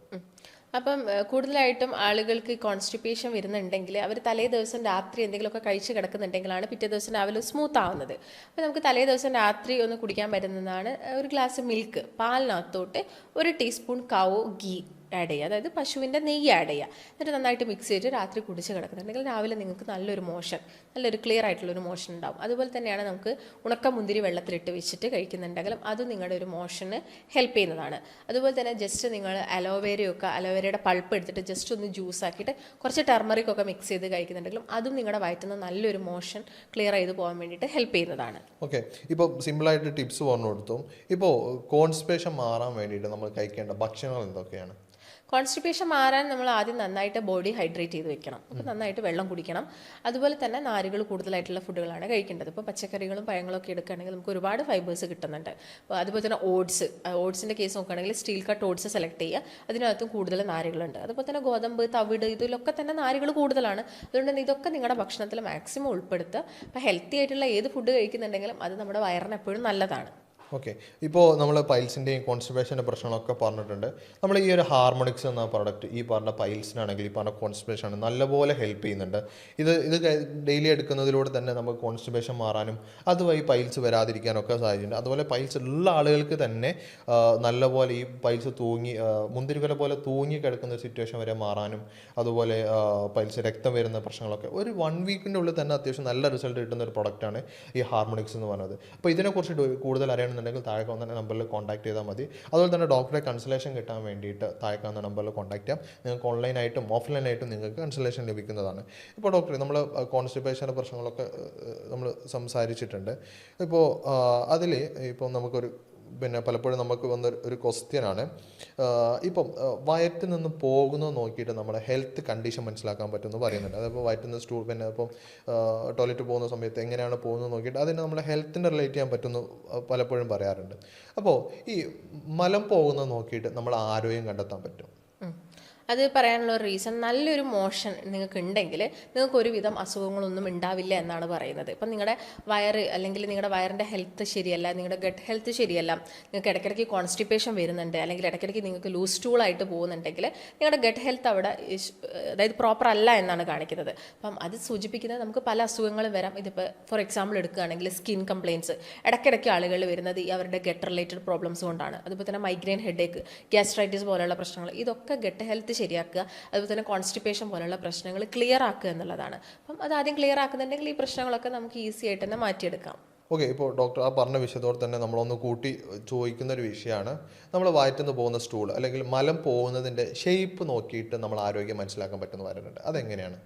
B: അപ്പം കൂടുതലായിട്ടും ആളുകൾക്ക് കോൺസ്റ്റിപ്പേഷൻ വരുന്നുണ്ടെങ്കിൽ അവർ തലേ ദിവസം രാത്രി എന്തെങ്കിലുമൊക്കെ കഴിച്ച് കിടക്കുന്നുണ്ടെങ്കിലാണ് പിറ്റേ ദിവസം രാവിലെ സ്മൂത്ത് ആവുന്നത്. അപ്പോൾ നമുക്ക് തലേ ദിവസം രാത്രി ഒന്ന് കുടിക്കാൻ പറ്റുന്നതാണ് ഒരു ഗ്ലാസ് മിൽക്ക്, പാലിനകത്തോട്ട് 1 ടീസ്പൂൺ കൗ ഗീ ആഡ് ചെയ്യുക, അതായത് പശുവിൻ്റെ നെയ്യ് ആഡ് ചെയ്യുക. എന്നിട്ട് നന്നായിട്ട് മിക്സ് ചെയ്തിട്ട് രാത്രി കുടിച്ച് കിടക്കുന്നുണ്ടെങ്കിൽ രാവിലെ നിങ്ങൾക്ക് നല്ലൊരു ക്ലിയർ ആയിട്ടുള്ളൊരു മോഷൻ ഉണ്ടാവും. അതുപോലെ തന്നെയാണ് നമുക്ക് ഉണക്ക മുന്തിരി വെള്ളത്തിലിട്ട് വെച്ചിട്ട് കഴിക്കുന്നുണ്ടെങ്കിലും അത് നിങ്ങളുടെ ഒരു മോഷന് ഹെൽപ്പ് ചെയ്യുന്നതാണ്. അതുപോലെ തന്നെ ജസ്റ്റ് നിങ്ങൾ അലോവേരയുടെ പൾപ്പ് എടുത്തിട്ട് ജസ്റ്റ് ഒന്ന് ജ്യൂസ് ആക്കിയിട്ട് കുറച്ച് ടെർമറിക്കൊക്കെ മിക്സ് ചെയ്ത് കഴിക്കുന്നുണ്ടെങ്കിലും അതും നിങ്ങളുടെ വയറ്റിൽ നിന്ന് നല്ലൊരു മോഷൻ ക്ലിയർ ചെയ്ത് പോകാൻ വേണ്ടിയിട്ട് ഹെൽപ്പ് ചെയ്യുന്നതാണ്.
A: ഓക്കെ, ഇപ്പോൾ സിമ്പിളായിട്ട് ടിപ്സ് പറഞ്ഞു കൊടുത്തു. ഇപ്പോൾ കോൺസ്റ്റിപ്പേഷൻ മാറാൻ വേണ്ടിയിട്ട് നമ്മൾ കഴിക്കേണ്ട ഭക്ഷണങ്ങൾ എന്തൊക്കെയാണ്?
B: കോൺസ്റ്റിപ്പേഷൻ മാറാൻ നമ്മൾ ആദ്യം നന്നായിട്ട് ബോഡി ഹൈഡ്രേറ്റ് ചെയ്ത് വെക്കണം. അപ്പോൾ നന്നായിട്ട് വെള്ളം കുടിക്കണം. അതുപോലെ തന്നെ നാരുകൾ കൂടുതലായിട്ടുള്ള ഫുഡുകളാണ് കഴിക്കേണ്ടത്. ഇപ്പോൾ പച്ചക്കറികളും പഴങ്ങളൊക്കെ എടുക്കുകയാണെങ്കിൽ നമുക്ക് ഒരുപാട് ഫൈബേഴ്സ് കിട്ടുന്നുണ്ട്. അപ്പോൾ അതുപോലെ തന്നെ ഓട്സിൻ്റെ കേസ് നോക്കുകയാണെങ്കിൽ സ്റ്റീൽ കട്ട് ഓട്സ് സെലക്ട് ചെയ്യുക, അതിനകത്തും കൂടുതൽ നാരുകളുണ്ട്. അതുപോലെ തന്നെ ഗോതമ്പ്, തവിട്, ഇതിലൊക്കെ തന്നെ നാരുകൾ കൂടുതലാണ്. അതുകൊണ്ട് തന്നെ ഇതൊക്കെ നിങ്ങളുടെ ഭക്ഷണത്തിൽ മാക്സിമം ഉൾപ്പെടുത്തുക. അപ്പോൾ ഹെൽത്തി ആയിട്ടുള്ള ഏത് ഫുഡ് കഴിക്കുന്നുണ്ടെങ്കിലും അത് നമ്മുടെ വയറിന് എപ്പോഴും നല്ലതാണ്.
A: ഓക്കെ, ഇപ്പോൾ നമ്മൾ പൈൽസിൻ്റെയും കോൺസ്റ്റിപ്പേഷൻ്റെ പ്രശ്നങ്ങളൊക്കെ പറഞ്ഞിട്ടുണ്ട്. നമ്മൾ ഈ ഒരു ഹാർമോണിക്സ് എന്ന പ്രോഡക്റ്റ് ഈ പറഞ്ഞ പൈൽസിനാണെങ്കിൽ ഈ പറഞ്ഞ കോൺസ്റ്റിപ്പേഷൻ നല്ലപോലെ ഹെൽപ്പ് ചെയ്യുന്നുണ്ട്. ഇത് ഡെയിലി എടുക്കുന്നതിലൂടെ തന്നെ നമുക്ക് കോൺസ്റ്റിപ്പേഷൻ മാറാനും അതുവഴി പൈൽസ് വരാതിരിക്കാനൊക്കെ സാധിച്ചിട്ടുണ്ട്. അതുപോലെ പൈൽസ് ഉള്ള ആളുകൾക്ക് തന്നെ നല്ലപോലെ ഈ പൈൽസ് മുന്തിരിവല പോലെ തൂങ്ങി കിടക്കുന്ന സിറ്റുവേഷൻ വരെ മാറാനും അതുപോലെ പൈൽസ് രക്തം വരുന്ന പ്രശ്നങ്ങളൊക്കെ ഒരു 1 വീക്കിൻ്റെ ഉള്ളിൽ തന്നെ അത്യാവശ്യം നല്ല റിസൾട്ട് കിട്ടുന്ന ഒരു പ്രൊഡക്റ്റാണ് ഈ ഹാർമോണിക്സ് എന്ന് പറയുന്നത്. അപ്പോൾ ഇതിനെക്കുറിച്ച് കൂടുതൽ അറിയണമെന്നുണ്ടെങ്കിൽ താഴെ കാണുന്ന നമ്പറിൽ കോൺടാക്ട് ചെയ്താൽ മതി. അതുപോലെ തന്നെ ഡോക്ടറെ കൺസൾട്ടേഷൻ കിട്ടാൻ വേണ്ടിയിട്ട് താഴെ കാണുന്ന നമ്പറിൽ കോൺടാക്ട് ചെയ്യാം. നിങ്ങൾക്ക് ഓൺലൈനായിട്ടും ഓഫ്ലൈനായിട്ടും നിങ്ങൾക്ക് കൺസൾട്ടേഷൻ ലഭിക്കുന്നതാണ്. ഇപ്പോൾ ഡോക്ടറെ നമ്മൾ കോൺസ്റ്റിപ്പേഷൻ്റെ പ്രശ്നങ്ങളൊക്കെ നമ്മൾ സംസാരിച്ചിട്ടുണ്ട്. ഇപ്പോൾ അതിൽ ഇപ്പോൾ നമുക്കൊരു പലപ്പോഴും നമുക്ക് വന്ന ഒരു ക്വസ്റ്റ്യനാണ്, ഇപ്പം വയറ്റിൽ നിന്ന് പോകുന്നത് നോക്കിയിട്ട് നമ്മുടെ ഹെൽത്ത് കണ്ടീഷൻ മനസ്സിലാക്കാൻ പറ്റുമെന്ന് പറയുന്നുണ്ട്. അതിപ്പോൾ വയറ്റിൽ നിന്ന് ഇപ്പം ടോയ്ലറ്റ് പോകുന്ന സമയത്ത് എങ്ങനെയാണ് പോകുന്നത് നോക്കിയിട്ട് അതിന് നമ്മുടെ ഹെൽത്തിനെ റിലേറ്റ് ചെയ്യാൻ പറ്റുമെന്ന് പലപ്പോഴും പറയാറുണ്ട്. അപ്പോൾ ഈ മലം പോകുന്നത് നോക്കിയിട്ട് നമ്മൾ ആരോഗ്യം കണ്ടെത്താൻ പറ്റും?
B: അത് പറയാനുള്ള ഒരു റീസൺ, നല്ലൊരു മോഷൻ നിങ്ങൾക്ക് ഉണ്ടെങ്കിൽ നിങ്ങൾക്ക് ഒരുവിധം അസുഖങ്ങളൊന്നും ഉണ്ടാവില്ല എന്നാണ് പറയുന്നത്. ഇപ്പം നിങ്ങളുടെ വയറ് അല്ലെങ്കിൽ നിങ്ങളുടെ വയറിൻ്റെ ഹെൽത്ത് ശരിയല്ല, നിങ്ങളുടെ ഗട്ട് ഹെൽത്ത് ശരിയല്ല, നിങ്ങൾക്ക് ഇടയ്ക്കിടയ്ക്ക് കോൺസ്റ്റിപ്പേഷൻ വരുന്നുണ്ട് അല്ലെങ്കിൽ ഇടയ്ക്കിടയ്ക്ക് നിങ്ങൾക്ക് ലൂസ് സ്റ്റൂളായിട്ട് പോകുന്നുണ്ടെങ്കിൽ നിങ്ങളുടെ ഗട്ട് ഹെൽത്ത് അവിടെ അതായത് പ്രോപ്പർ അല്ല എന്നാണ് കാണിക്കുന്നത്. അപ്പം അത് സൂചിപ്പിക്കുന്നത് നമുക്ക് പല അസുഖങ്ങളും വരാം. ഇതിപ്പോൾ ഫോർ എക്സാമ്പിൾ എടുക്കുകയാണെങ്കിൽ സ്കിൻ കംപ്ലയിൻസ് ഇടയ്ക്കിടയ്ക്ക് ആളുകളിൽ വരുന്നത് ഈ അവരുടെ ഗട്ട് റിലേറ്റഡ് പ്രോബ്ലംസ് കൊണ്ടാണ്. അതുപോലെ തന്നെ മൈഗ്രെയിൻ, ഹെഡേക്ക്, ഗ്യാസ്ട്രൈറ്റിസ് പോലെയുള്ള പ്രശ്നങ്ങൾ, ഇതൊക്കെ ഗട്ട് ഹെൽത്ത് ശരിയാക്കുക. അതുപോലെ തന്നെ കോൺസ്റ്റിപ്പേഷൻ പോലുള്ള പ്രശ്നങ്ങൾ ക്ലിയർ ആക്കുക എന്നുള്ളതാണ്. അപ്പം അത് ആദ്യം ക്ലിയർ ആക്കുന്നുണ്ടെങ്കിൽ ഈ പ്രശ്നങ്ങളൊക്കെ നമുക്ക് ഈസി ആയിട്ട് തന്നെ മാറ്റിയെടുക്കാം.
A: ഓക്കെ, ഇപ്പോൾ ഡോക്ടർ ആ പറഞ്ഞ വിഷയത്തോടെ തന്നെ നമ്മളൊന്ന് കൂട്ടി ചോദിക്കുന്ന ഒരു വിഷയമാണ്, നമ്മൾ വയറ്റിൽ നിന്ന് പോകുന്ന സ്റ്റൂൾ അല്ലെങ്കിൽ മലം പോകുന്നതിൻ്റെ ഷേപ്പ് നോക്കിയിട്ട് നമ്മൾ ആരോഗ്യം മനസ്സിലാക്കാൻ പറ്റുന്ന പറയുന്നുണ്ട്. അതെങ്ങനെയാണ്?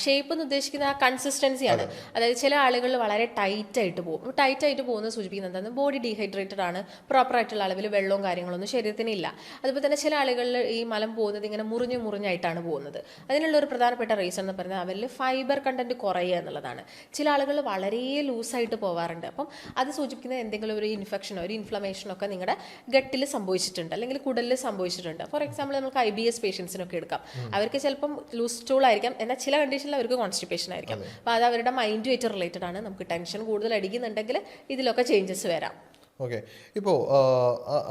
B: ഷേപ്പ് എന്ന് ഉദ്ദേശിക്കുന്ന ആ കൺസിസ്റ്റൻസിയാണ്. അതായത് ചില ആളുകൾ വളരെ ടൈറ്റായിട്ട് പോകും. ടൈറ്റായിട്ട് പോകുന്നത് സൂചിപ്പിക്കുന്നത് എന്താണ്? ബോഡി ഡീഹൈഡ്രേറ്റഡ് ആണ്, പ്രോപ്പറായിട്ടുള്ള അളവിൽ വെള്ളവും കാര്യങ്ങളൊന്നും ശരീരത്തിന് ഇല്ല. അതുപോലെ തന്നെ ചില ആളുകളിൽ ഈ മലം പോകുന്നത് ഇങ്ങനെ മുറിഞ്ഞായിട്ടാണ് പോകുന്നത്. അതിനുള്ള ഒരു പ്രധാനപ്പെട്ട റീസൺ എന്ന് പറയുന്നത് അവരിൽ ഫൈബർ കണ്ടന്റ് കുറയുക എന്നുള്ളതാണ്. ചില ആളുകൾ വളരെ ലൂസായിട്ട് പോകാറുണ്ട്. വരാറുണ്ട്. അപ്പം അത് സൂചിപ്പിക്കുന്നത് എന്തെങ്കിലും ഒരു ഇൻഫെക്ഷനോ ഒരു ഇൻഫ്ലമേഷനോ ഒക്കെ നിങ്ങളുടെ ഗട്ടിൽ സംഭവിച്ചിട്ടുണ്ട് അല്ലെങ്കിൽ കുടലിൽ സംഭവിച്ചിട്ടുണ്ട്. ഫോർ എക്സാമ്പിൾ നമുക്ക് IBS പേഷ്യൻസിനൊക്കെ എടുക്കാം. അവർക്ക് ചിലപ്പം ലൂസ് സ്റ്റൂൾ ആയിരിക്കാം, എന്നാൽ ചില കണ്ടീഷനിൽ അവർക്ക് കോൺസ്റ്റിപ്പേഷൻ ആയിരിക്കാം. അപ്പോൾ അത് അവരുടെ മൈൻഡുമായിട്ട് റിലേറ്റഡ് ആണ്. നമുക്ക് ടെൻഷൻ കൂടുതൽ അടിക്കുന്നുണ്ടെങ്കിൽ ഇതിലൊക്കെ ചേഞ്ചസ് വരാം.
A: ഓക്കെ. ഇപ്പോൾ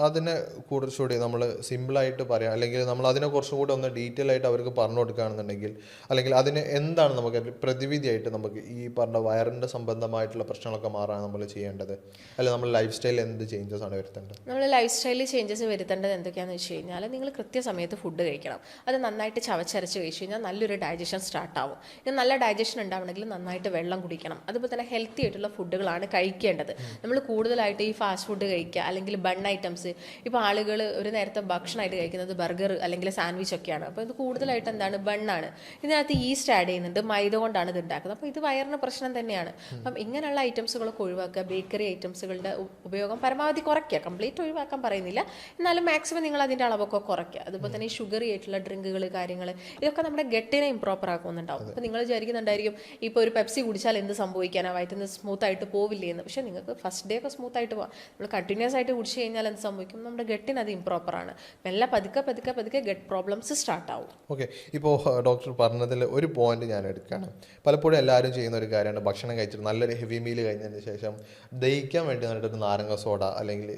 A: അതിനെ കുറച്ചുകൂടി നമ്മൾ സിമ്പിളായിട്ട് പറയാം, അല്ലെങ്കിൽ നമ്മൾ അതിനെ കുറച്ചും കൂടി ഒന്ന് ഡീറ്റെയിൽ ആയിട്ട് അവർക്ക് പറഞ്ഞു കൊടുക്കുകയാണെന്നുണ്ടെങ്കിൽ, അല്ലെങ്കിൽ അതിന് എന്താണ് നമുക്ക് പ്രതിവിധിയായിട്ട് നമുക്ക് ഈ പറഞ്ഞ വയറിൻ്റെ സംബന്ധമായിട്ടുള്ള പ്രശ്നങ്ങളൊക്കെ മാറാൻ നമ്മൾ ചെയ്യേണ്ടത്, അല്ലെങ്കിൽ നമ്മൾ ലൈഫ് സ്റ്റൈലിൽ എന്ത് ചേഞ്ചസ് ആണ് വരുത്തേണ്ടത്?
B: നമ്മൾ ലൈഫ് സ്റ്റൈലിൽ ചേഞ്ചസ് വരുത്തേണ്ടത് എന്തൊക്കെയാണെന്ന് വെച്ച് കഴിഞ്ഞാൽ നിങ്ങൾ കൃത്യസമയത്ത് ഫുഡ് കഴിക്കണം. അത് നന്നായിട്ട് ചവച്ചരച്ച് കഴിച്ച് കഴിഞ്ഞാൽ നല്ലൊരു ഡൈജഷൻ സ്റ്റാർട്ട് ആവും. ഇത് നല്ല ഡൈജഷൻ ഉണ്ടാവണമെങ്കിൽ നന്നായിട്ട് വെള്ളം കുടിക്കണം. അതുപോലെ തന്നെ ഹെൽത്തി ആയിട്ടുള്ള ഫുഡുകളാണ് കഴിക്കേണ്ടത്. നമ്മൾ കൂടുതലായിട്ട് ഈ ഫാസ്റ്റ് ഫുഡ് കഴിക്കുക അല്ലെങ്കിൽ ബൺ ഐറ്റംസ്, ഇപ്പോൾ ആളുകൾ ഒരു നേരത്തെ ഭക്ഷണമായിട്ട് കഴിക്കുന്നത് ബർഗർ അല്ലെങ്കിൽ സാൻഡ്വിച്ച് ഒക്കെയാണ്. അപ്പോൾ ഇത് കൂടുതലായിട്ട് എന്താണ്, ബണ്ണാണ്. ഇതിനകത്ത് ഈസ്റ്റ് ആഡ് ചെയ്യുന്നുണ്ട്, മൈദ കൊണ്ടാണ് ഇത് ഉണ്ടാക്കുന്നത്. അപ്പോൾ ഇത് വയറിന് പ്രശ്നം തന്നെയാണ്. അപ്പം ഇങ്ങനെയുള്ള ഐറ്റംസുകളൊക്കെ ഒഴിവാക്കുക. ബേക്കറി ഐറ്റംസുകളുടെ ഉപയോഗം പരമാവധി കുറയ്ക്കുക. കംപ്ലീറ്റ് ഒഴിവാക്കാൻ പറയുന്നില്ല, എന്നാലും മാക്സിമം നിങ്ങൾ അതിൻ്റെ അളവൊക്കെ കുറയ്ക്കുക. അതുപോലെ തന്നെ ഈ ഷുഗറി ആയിട്ടുള്ള ഡ്രിങ്കുകൾ കാര്യങ്ങൾ ഇതൊക്കെ നമ്മുടെ ഗട്ടിനെ ഇംപ്രോപ്പർ ആക്കുന്നുണ്ടാവും. അപ്പോൾ നിങ്ങൾ വിചാരിക്കുന്നുണ്ടായിരിക്കും ഇപ്പോൾ ഒരു പെപ്സി കുടിച്ചാൽ എന്ത് സംഭവിക്കാനാണ്, വയറ്റിൽ സ്മൂത്ത് ആയിട്ട് പോവില്ലേ എന്ന്. പക്ഷേ നിങ്ങൾക്ക് ഫസ്റ്റ് ഡേ ഒക്കെ സ്മൂത്ത് ആയിട്ട് പോകാം. നമ്മൾ കണ്ടിന്യൂസ് ആയിട്ട് കുടിച്ച് കഴിഞ്ഞാൽ എന്ത് സംഭവിക്കും, നമ്മുടെ ഗട്ടിന് അത് ഇംപ്രോപ്പറാണ്. മെല്ലെ പതുക്കെ ഗട്ട് പ്രോബ്ലംസ് സ്റ്റാർട്ട് ആവും.
A: ഓക്കെ. ഇപ്പോൾ ഡോക്ടർ പറഞ്ഞതിൽ ഒരു പോയിന്റ് ഞാൻ എടുക്കുകയാണ്. പലപ്പോഴും എല്ലാവരും ചെയ്യുന്ന ഒരു കാര്യമാണ്, ഭക്ഷണം കഴിച്ചിട്ട് നല്ലൊരു ഹെവി മീൽ കഴിഞ്ഞതിന് ശേഷം ദഹിക്കാൻ വേണ്ടി നല്ലൊരു നാരങ്ങ സോഡ അല്ലെങ്കിൽ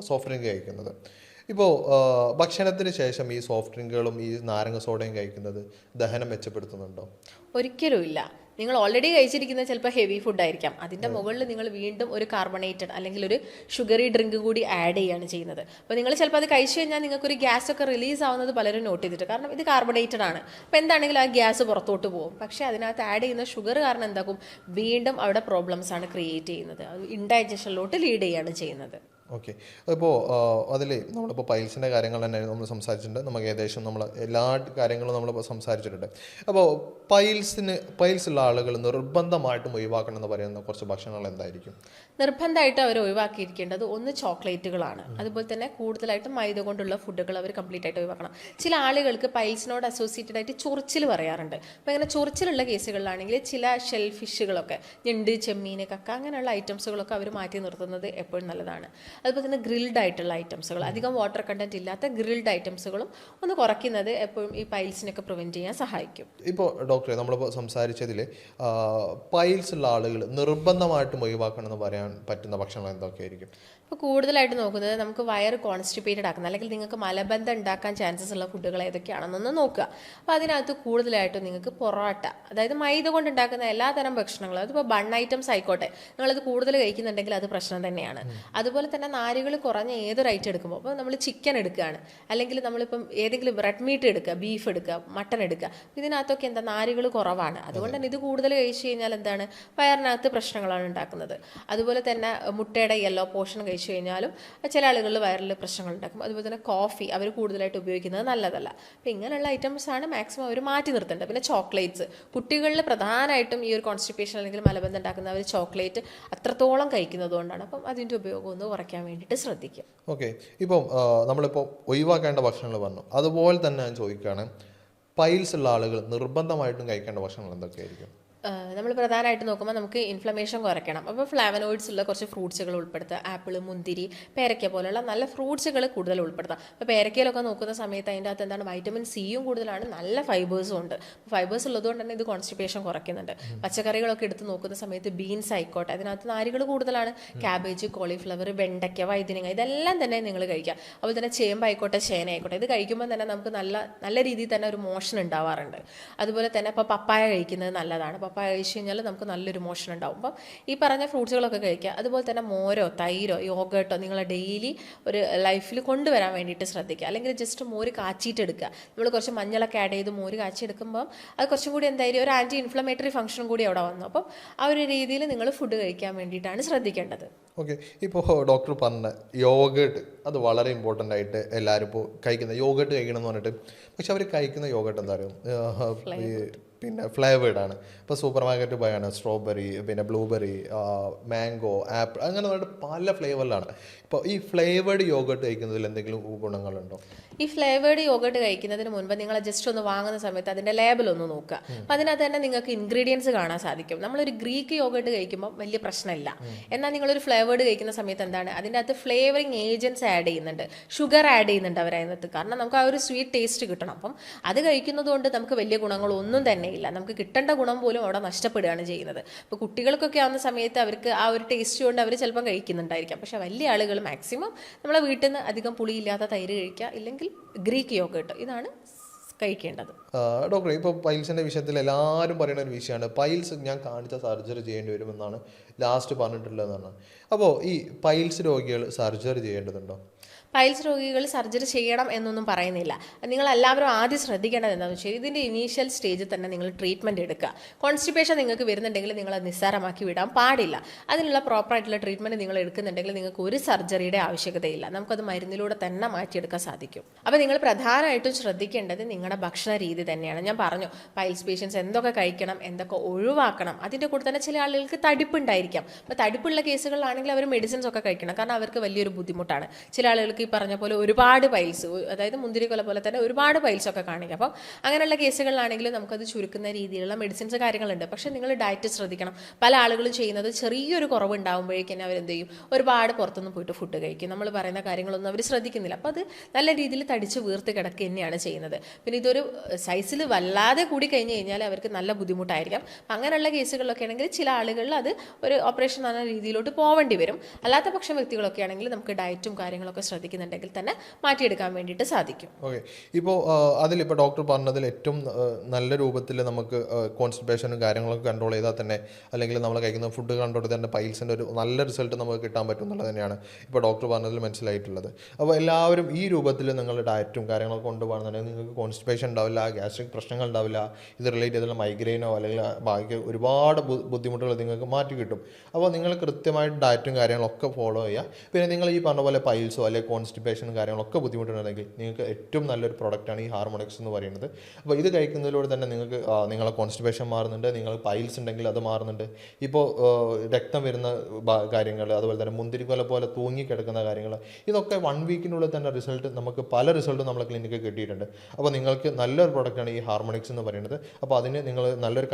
A: സോഫ്റ്റ് ഡ്രിങ്ക് കഴിക്കുന്നത്. ഇപ്പോൾ ഭക്ഷണത്തിന് ശേഷം ഈ സോഫ്റ്റ് ഡ്രിങ്കുകളും ഈ നാരങ്ങ സോഡയും കഴിക്കുന്നത് ദഹനം മെച്ചപ്പെടുത്തുന്നുണ്ടോ?
B: ഒരിക്കലും ഇല്ല. നിങ്ങൾ ഓൾറെഡി കഴിച്ചിരിക്കുന്നത് ചിലപ്പോൾ ഹെവി ഫുഡ് ആയിരിക്കാം. അതിൻ്റെ മുകളിൽ നിങ്ങൾ വീണ്ടും ഒരു കാർബണേറ്റഡ് അല്ലെങ്കിൽ ഒരു ഷുഗറി ഡ്രിങ്ക് കൂടി ആഡ് ചെയ്യുകയാണ് ചെയ്യുന്നത്. അപ്പോൾ നിങ്ങൾ ചിലപ്പോൾ അത് കഴിച്ചു കഴിഞ്ഞാൽ നിങ്ങൾക്കൊരു ഗ്യാസ് ഒക്കെ റിലീസ് ആവുന്നത് പലരും നോട്ട് ചെയ്തിട്ട്, കാരണം ഇത് കാർബണേറ്റഡ് ആണ്. അപ്പോൾ എന്താണെങ്കിലും ആ ഗ്യാസ് പുറത്തോട്ട് പോകും. പക്ഷേ അതിനകത്ത് ആഡ് ചെയ്യുന്ന ഷുഗർ കാരണം എന്താക്കും, വീണ്ടും അവിടെ പ്രോബ്ലംസ് ആണ് ക്രിയേറ്റ് ചെയ്യുന്നത്. അത് ഇൻഡൈജഷനിലോട്ട് ലീഡ് ചെയ്യുകയാണ് ചെയ്യുന്നത്.
A: ഓക്കെ. അപ്പോൾ അതിൽ നമ്മളിപ്പോൾ പൈൽസിൻ്റെ കാര്യങ്ങൾ തന്നെ നമ്മൾ സംസാരിച്ചിട്ടുണ്ട്. നമുക്ക് ഏകദേശം നമ്മൾ എല്ലാ കാര്യങ്ങളും നമ്മളിപ്പോൾ സംസാരിച്ചിട്ടുണ്ട്. അപ്പോൾ പൈൽസുള്ള ആളുകൾ നിർബന്ധമായിട്ടും ഒഴിവാക്കണം എന്ന് പറയുന്ന കുറച്ച് ഭക്ഷണങ്ങൾ എന്തായിരിക്കും?
B: നിർബന്ധമായിട്ട് അവർ ഒഴിവാക്കിയിരിക്കേണ്ടത് ഒന്ന് ചോക്ലേറ്റുകളാണ്. അതുപോലെ തന്നെ കൂടുതലായിട്ടും മൈദ കൊണ്ടുള്ള ഫുഡുകൾ അവർ കംപ്ലീറ്റ് ആയിട്ട് ഒഴിവാക്കണം. ചില ആളുകൾക്ക് പൈൽസിനോട് അസോസിയേറ്റഡ് ആയിട്ട് ചൊറിച്ചിൽ പറയാറുണ്ട്. അപ്പോൾ ഇങ്ങനെ ചൊറിച്ചിലുള്ള കേസുകളിലാണെങ്കിൽ ചില ഷെൽ ഫിഷുകളൊക്കെ, ഞണ്ട്, ചെമ്മീൻ, കക്ക അങ്ങനെയുള്ള ഐറ്റംസുകളൊക്കെ അവർ മാറ്റി നിർത്തുന്നത് എപ്പോഴും നല്ലതാണ്. അതുപോലെ തന്നെ ഗ്രിൽഡ് ആയിട്ടുള്ള ഐറ്റംസുകൾ, അധികം വാട്ടർ കണ്ടന്റ് ഇല്ലാത്ത ഗ്രിൽഡ് ഐറ്റംസുകളും ഒന്ന് കുറയ്ക്കുന്നത് എപ്പോഴും ഈ പൈൽസിനൊക്കെ പ്രിവെൻറ്റ് ചെയ്യാൻ സഹായിക്കും.
A: ഇപ്പോൾ ഡോക്ടറെ നമ്മളിപ്പോൾ സംസാരിച്ചതിൽ പൈൽസ് ഉള്ള ആളുകൾ നിർബന്ധമായിട്ടും ഒഴിവാക്കണം എന്ന് പറയാൻ പറ്റുന്ന ഭക്ഷണങ്ങൾ എന്തൊക്കെയായിരിക്കും?
B: ഇപ്പോൾ കൂടുതലായിട്ട് നോക്കുന്നത് നമുക്ക് വയറ് കോൺസ്റ്റിപ്പേറ്റഡ് ആക്കുന്ന അല്ലെങ്കിൽ നിങ്ങൾക്ക് മലബന്ധം ഉണ്ടാക്കാൻ ചാൻസസ് ഉള്ള ഫുഡുകൾ ഏതൊക്കെയാണെന്നൊന്ന് നോക്കുക. അപ്പോൾ അതിനകത്ത് കൂടുതലായിട്ടും നിങ്ങൾക്ക് പൊറോട്ട, അതായത് മൈദ കൊണ്ട് ഉണ്ടാക്കുന്ന എല്ലാതരം ഭക്ഷണങ്ങളും, അതിപ്പോൾ ബൺ ഐറ്റംസ് ആയിക്കോട്ടെ, നിങ്ങളത് കൂടുതൽ കഴിക്കുന്നുണ്ടെങ്കിൽ അത് പ്രശ്നം തന്നെയാണ്. അതുപോലെ തന്നെ നാരുകൾ കുറഞ്ഞ ഏതൊരു ഐറ്റം എടുക്കുമ്പോൾ, അപ്പോൾ നമ്മൾ ചിക്കൻ എടുക്കുകയാണ് അല്ലെങ്കിൽ നമ്മളിപ്പം ഏതെങ്കിലും റെഡ് മീറ്റ് എടുക്കുക, ബീഫ് എടുക്കുക, മട്ടൺ എടുക്കുക, ഇതിനകത്തൊക്കെ എന്താ നാരുകൾ കുറവാണ്. അതുകൊണ്ട് തന്നെ ഇത് കൂടുതൽ കഴിച്ചു കഴിഞ്ഞാൽ എന്താണ്, വയറിനകത്ത് പ്രശ്നങ്ങളാണ് ഉണ്ടാക്കുന്നത്. അതുപോലെ തന്നെ മുട്ടയുടെ യെല്ലോ പോർഷൻ കഴിച്ചു കഴിഞ്ഞാലും ചില ആളുകളിൽ വയറിൽ പ്രശ്നങ്ങൾ ഉണ്ടാക്കും. അതുപോലെ തന്നെ കോഫി അവർ കൂടുതലായിട്ട് ഉപയോഗിക്കുന്നത് നല്ലതല്ല. അപ്പോൾ ഇങ്ങനെയുള്ള ഐറ്റംസ് ആണ് മാക്സിമം അവർ മാറ്റി നിർത്തേണ്ടത്. പിന്നെ ചോക്ലേറ്റ്സ്, കുട്ടികളിൽ പ്രധാനമായിട്ടും ഈ ഒരു കോൺസ്റ്റിപ്പേഷൻ അല്ലെങ്കിൽ മലബന്ധം ഉണ്ടാക്കുന്ന അവർ ചോക്ലേറ്റ് അത്രത്തോളം കഴിക്കുന്നത് കൊണ്ടാണ്. അപ്പം അതിൻ്റെ ഉപയോഗം ഒന്ന് കുറയ്ക്കാൻ വേണ്ടിയിട്ട് ശ്രദ്ധിക്കും.
A: ഓക്കെ. ഇപ്പം നമ്മളിപ്പോൾ ഒഴിവാക്കേണ്ട ഭക്ഷണങ്ങൾ പറഞ്ഞു, അതുപോലെ തന്നെ ഞാൻ ചോദിക്കുകയാണ്, പൈൽസ് ഉള്ള ആളുകൾ നിർബന്ധമായിട്ടും കഴിക്കേണ്ട ഭക്ഷണങ്ങൾ എന്തൊക്കെയായിരിക്കും?
B: നമ്മൾ പ്രധാനമായിട്ട് നോക്കുമ്പോൾ നമുക്ക് ഇൻഫ്ലമേഷൻ കുറയ്ക്കണം. അപ്പോൾ ഫ്ലാവനോയിഡ്സ് ഉള്ള കുറച്ച് ഫ്രൂട്ട്സുകൾ ഉൾപ്പെടുത്തുക. ആപ്പിൾ, മുന്തിരി, പേരയ്ക്ക പോലുള്ള നല്ല ഫ്രൂട്ട്സുകൾ കൂടുതൽ ഉൾപ്പെടുത്താം. അപ്പോൾ പേരയ്ക്കയിലൊക്കെ നോക്കുന്ന സമയത്ത് അതിൻ്റെ അകത്ത് എന്താണ്, വൈറ്റമിൻ സിയും കൂടുതലാണ്, നല്ല ഫൈബേഴ്സും ഉണ്ട്. ഫൈബേഴ്സ് ഉള്ളതുകൊണ്ട് തന്നെ ഇത് കോൺസ്റ്റിപ്പേഷൻ കുറയ്ക്കുന്നുണ്ട്. പച്ചക്കറികളൊക്കെ എടുത്ത് നോക്കുന്ന സമയത്ത് ബീൻസ് ആയിക്കോട്ടെ, അതിനകത്ത് നാരുകൾ കൂടുതലാണ്. ക്യാബേജ്, കോളിഫ്ലവർ, വെണ്ടയ്ക്ക, വഴുതനങ്ങ, ഇതെല്ലാം തന്നെ നിങ്ങൾ കഴിക്കുക. അതുപോലെ തന്നെ ചേമ്പായിക്കോട്ടെ, ചേന ആയിക്കോട്ടെ, ഇത് കഴിക്കുമ്പോൾ തന്നെ നമുക്ക് നല്ല രീതിയിൽ തന്നെ ഒരു മോഷൻ ഉണ്ടാവാറുണ്ട്. അതുപോലെ തന്നെ ഇപ്പോൾ പപ്പായ കഴിക്കുന്നത് നല്ലതാണ്. പപ്പായ കഴിച്ചു കഴിഞ്ഞാൽ നമുക്ക് നല്ലൊരു മോഷൻ ഉണ്ടാവും. അപ്പം ഈ പറഞ്ഞ ഫ്രൂട്ട്സുകളൊക്കെ കഴിക്കുക. അതുപോലെ തന്നെ മോരോ തൈരോ യോഗട്ടോ നിങ്ങൾ ഡെയിലി ഒരു ലൈഫിൽ കൊണ്ടുവരാൻ വേണ്ടിയിട്ട് ശ്രദ്ധിക്കുക. അല്ലെങ്കിൽ ജസ്റ്റ് മോര് കാച്ചിയിട്ട് എടുക്കുക. നമ്മൾ കുറച്ച് മഞ്ഞളൊക്കെ ആഡ് ചെയ്ത് മോര് കാച്ചിയെടുക്കുമ്പം അത് കുറച്ചും കൂടി എന്തായാലും ഒരു ആൻറ്റി ഇൻഫ്ലമേറ്ററി ഫംഗ്ഷൻ കൂടി അവിടെ വന്നു. അപ്പം ആ ഒരു രീതിയിൽ നിങ്ങൾ ഫുഡ് കഴിക്കാൻ വേണ്ടിയിട്ടാണ് ശ്രദ്ധിക്കേണ്ടത്.
A: ഓക്കെ. ഇപ്പോൾ ഡോക്ടർ പറഞ്ഞ യോഗേട്ട്, അത് വളരെ ഇമ്പോർട്ടൻ്റ് ആയിട്ട് എല്ലാവരും ഇപ്പോൾ കഴിക്കുന്ന യോഗേട്ട് കഴിക്കണം എന്ന് പറഞ്ഞിട്ട്, പക്ഷെ അവർ കഴിക്കുന്ന യോഗേട്ട് എന്താ പറയുക, പിന്നെ ഫ്ലേവേഡ് ആണ്. ഇപ്പോൾ സൂപ്പർ മാർക്കറ്റ് പോയാണ് സ്ട്രോബെറി, പിന്നെ ബ്ലൂബെറി, മാംഗോ, ആപ്പിൾ, അങ്ങനെ പറഞ്ഞിട്ട് പല ഫ്ലേവറിലാണ്. ഇപ്പോൾ ഈ ഫ്ലേവേഡ് യോഗട്ട് കഴിക്കുന്നതിൽ എന്തെങ്കിലും ഗുണങ്ങളുണ്ടോ?
B: ഈ ഫ്ലേവേർഡ് യോഗട്ട് കഴിക്കുന്നതിന് മുൻപ് നിങ്ങൾ ജസ്റ്റ് ഒന്ന് വാങ്ങുന്ന സമയത്ത് അതിന്റെ ലേബൽ ഒന്ന് നോക്കുക. അപ്പം അതിനകത്ത് തന്നെ നിങ്ങൾക്ക് ഇൻഗ്രീഡിയൻസ് കാണാൻ സാധിക്കും. നമ്മളൊരു ഗ്രീക്ക് യോഗട്ട് കഴിക്കുമ്പോൾ വലിയ പ്രശ്നമില്ല. എന്നാൽ നിങ്ങളൊരു ഫ്ലേവേർഡ് കഴിക്കുന്ന സമയത്ത് എന്താണ് അതിൻ്റെ അകത്ത് ഫ്ലേവറിങ് ഏജൻസ് ആഡ് ചെയ്യുന്നുണ്ട്, ഷുഗർ ആഡ് ചെയ്യുന്നുണ്ട് അവരതിനകത്ത്. കാരണം നമുക്ക് ആ ഒരു സ്വീറ്റ് ടേസ്റ്റ് കിട്ടണം. അപ്പം അത് കഴിക്കുന്നത് കൊണ്ട് നമുക്ക് വലിയ ഗുണങ്ങളൊന്നും തന്നെ ഇല്ല. നമുക്ക് കിട്ടേണ്ട ഗുണം പോലും അവിടെ നഷ്ടപ്പെടുകയാണ് ചെയ്യുന്നത്. ഇപ്പോൾ കുട്ടികൾക്കൊക്കെ ആവുന്ന സമയത്ത് അവർക്ക് ആ ഒരു ടേസ്റ്റ് കൊണ്ട് അവർ ചിലപ്പം കഴിക്കുന്നുണ്ടായിരിക്കാം. പക്ഷേ വലിയ ആളുകൾ മാക്സിമം നമ്മളെ വീട്ടിൽ നിന്ന് അധികം പുളിയില്ലാത്ത തൈര് കഴിക്കുക, ഇല്ലെങ്കിൽ ഗ്രീക്ക് യോഗട്ട്, ഇതാണ് കഴിക്കേണ്ടത്.
A: ഡോക്ടറെ, ഇപ്പോൾ പൈൽസിൻ്റെ വിഷയത്തിൽ എല്ലാവരും പറയുന്ന ഒരു വിഷയമാണ് പൈൽസ് ഞാൻ കാണിച്ച സർജറി ചെയ്യേണ്ടി വരുമെന്നാണ് ലാസ്റ്റ് പറഞ്ഞിട്ടുള്ളതെന്നാണ്. അപ്പോൾ ഈ പൈൽസ് രോഗികൾ സർജറി ചെയ്യേണ്ടതുണ്ടോ?
B: പൈൽസ് രോഗികൾ സർജറി ചെയ്യണം എന്നൊന്നും പറയുന്നില്ല. നിങ്ങൾ എല്ലാവരും ആദ്യം ശ്രദ്ധിക്കേണ്ടത് എന്താണെന്ന് വെച്ചാൽ ഇതിൻ്റെ ഇനീഷ്യൽ സ്റ്റേജിൽ തന്നെ നിങ്ങൾ ട്രീറ്റ്മെൻറ്റ് എടുക്കുക. കോൺസ്റ്റിപ്പേഷൻ നിങ്ങൾക്ക് വരുന്നുണ്ടെങ്കിൽ നിങ്ങൾ അത് നിസ്സാരമാക്കി വിടാൻ പാടില്ല. അതിനുള്ള പ്രോപ്പറായിട്ടുള്ള ട്രീറ്റ്മെൻറ്റ് നിങ്ങൾ എടുക്കുന്നുണ്ടെങ്കിൽ നിങ്ങൾക്ക് ഒരു സർജറിയുടെ ആവശ്യകതയില്ല. നമുക്കത് മരുന്നിലൂടെ തന്നെ മാറ്റിയെടുക്കാൻ സാധിക്കും. അപ്പോൾ നിങ്ങൾ പ്രധാനമായിട്ടും ശ്രദ്ധിക്കേണ്ടത് നിങ്ങളുടെ ഭക്ഷണ രീതി തന്നെയാണ്. ഞാൻ പറഞ്ഞു പൈൽസ് പേഷ്യൻസ് എന്തൊക്കെ കഴിക്കണം, എന്തൊക്കെ ഒഴിവാക്കണം. അതിൻ്റെ കൂടെ തന്നെ ചില ആളുകൾക്ക് തടിപ്പുണ്ടായിരിക്കാം. അപ്പോൾ തടിപ്പുള്ള കേസുകളിലാണെങ്കിൽ അവർ മെഡിസിൻസ് ഒക്കെ കഴിക്കണം. കാരണം അവർക്ക് വലിയൊരു ബുദ്ധിമുട്ടാണ്. ചില ആളുകൾക്ക് ഈ പറഞ്ഞ പോലെ ഒരുപാട് പൈൽസ്, അതായത് മുന്തിരിക്കൊല പോലെ തന്നെ ഒരുപാട് പൈൽസൊക്കെ കാണിക്കും. അപ്പം അങ്ങനെയുള്ള കേസുകളിലാണെങ്കിലും നമുക്കത് ചുരുക്കുന്ന രീതിയിലുള്ള മെഡിസിൻസ് കാര്യങ്ങളുണ്ട്. പക്ഷേ നിങ്ങൾ ഡയറ്റ് ശ്രദ്ധിക്കണം. പല ആളുകളും ചെയ്യുന്നത് ചെറിയൊരു കുറവ് ഉണ്ടാകുമ്പോഴേക്കും തന്നെ അവരെന്ത് ചെയ്യും, ഒരുപാട് പുറത്തുനിന്ന് പോയിട്ട് ഫുഡ് കഴിക്കും. നമ്മൾ പറയുന്ന കാര്യങ്ങളൊന്നും അവർ ശ്രദ്ധിക്കുന്നില്ല. അപ്പോൾ അത് നല്ല രീതിയിൽ തടിച്ച് വീർത്ത് കിടക്കുക തന്നെയാണ് ചെയ്യുന്നത്. പിന്നെ ഇതൊരു സൈസിൽ വല്ലാതെ കൂടി കഴിഞ്ഞ് കഴിഞ്ഞാൽ അവർക്ക് നല്ല ബുദ്ധിമുട്ടായിരിക്കാം. അങ്ങനെയുള്ള കേസുകളിലൊക്കെ ആണെങ്കിൽ ചില ആളുകളിൽ അത് ഒരു ഓപ്പറേഷൻ എന്ന രീതിയിലോട്ട് പോവേണ്ടി വരും. അല്ലാത്ത പക്ഷം വ്യക്തികളൊക്കെ ആണെങ്കിൽ നമുക്ക് ഡയറ്റും കാര്യങ്ങളൊക്കെ ശ്രദ്ധിക്കുന്നുണ്ടെങ്കിൽ തന്നെ മാറ്റിയെടുക്കാൻ വേണ്ടിയിട്ട് സാധിക്കും.
A: ഓക്കെ, ഇപ്പോൾ അതിലിപ്പോൾ ഡോക്ടർ പറഞ്ഞതിൽ ഏറ്റവും നല്ല രൂപത്തിൽ നമുക്ക് കോൺസ്റ്റിപ്പേഷനും കാര്യങ്ങളൊക്കെ കൺട്രോൾ ചെയ്താൽ തന്നെ, അല്ലെങ്കിൽ നമ്മൾ കഴിക്കുന്ന ഫുഡ് കൺട്രോൾ തന്നെ പൈൽസിൻ്റെ ഒരു നല്ല റിസൾട്ട് നമുക്ക് കിട്ടാൻ പറ്റും എന്നുള്ളത് തന്നെയാണ് ഇപ്പോൾ ഡോക്ടർ പറഞ്ഞതിൽ മനസ്സിലായിട്ടുള്ളത്. അപ്പോൾ എല്ലാവരും ഈ രൂപത്തിൽ നിങ്ങൾ ഡയറ്റും കാര്യങ്ങളൊക്കെ കൊണ്ടുപോകണമെന്നുണ്ടെങ്കിൽ നിങ്ങൾക്ക് കോൺസ്റ്റിപ്പേഷൻ ഉണ്ടാവില്ല, ഗ്യാസ്ട്രിക് പ്രശ്നങ്ങൾ ഉണ്ടാവില്ല, ഇത് റിലേറ്റ് ചെയ്തുള്ള മൈഗ്രെയിനോ അല്ലെങ്കിൽ ബാക്കി ഒരുപാട് ബുദ്ധിമുട്ടുകൾ നിങ്ങൾക്ക് മാറ്റി കിട്ടും. അപ്പോൾ നിങ്ങൾ കൃത്യമായിട്ട് ഡയറ്റും കാര്യങ്ങളൊക്കെ ഫോളോ ചെയ്യുക. പിന്നെ നിങ്ങൾ ഈ പറഞ്ഞ പോലെ പൈൽസോ അല്ലെങ്കിൽ കോൺസ്റ്റിപ്പേഷനും കാര്യങ്ങളൊക്കെ ബുദ്ധിമുട്ടുണ്ടെങ്കിൽ നിങ്ങൾക്ക് ഏറ്റവും നല്ലൊരു പ്രോഡക്റ്റാണ് ഈ ഹാർമോണിക്സ് എന്ന് പറയുന്നത്. അപ്പോൾ ഇത് കഴിക്കുന്നതിലൂടെ തന്നെ നിങ്ങൾക്ക് നിങ്ങളെ കോൺസ്റ്റിപ്പേഷൻ മാറുന്നുണ്ട്, നിങ്ങൾ പൈൽസ് ഉണ്ടെങ്കിൽ അത് മാറുന്നുണ്ട്. ഇപ്പോൾ രക്തം വരുന്ന കാര്യങ്ങൾ, അതുപോലെ തന്നെ മുന്തിരിക്കൊല പോലെ തൂങ്ങിക്കിടക്കുന്ന കാര്യങ്ങൾ, ഇതൊക്കെ 1 വീക്കിനുള്ളിൽ തന്നെ റിസൾട്ട്, നമുക്ക് പല റിസൾട്ടും നമ്മളെ ക്ലിനിക്കിൽ കിട്ടിയിട്ടുണ്ട്. അപ്പോൾ നിങ്ങൾക്ക് നല്ലൊരു പ്രോഡക്റ്റാണ് ഈ ഹാർമോണിക്സ് എന്ന് പറയുന്നത്. അപ്പോൾ അതിന് നിങ്ങൾ നല്ലൊരു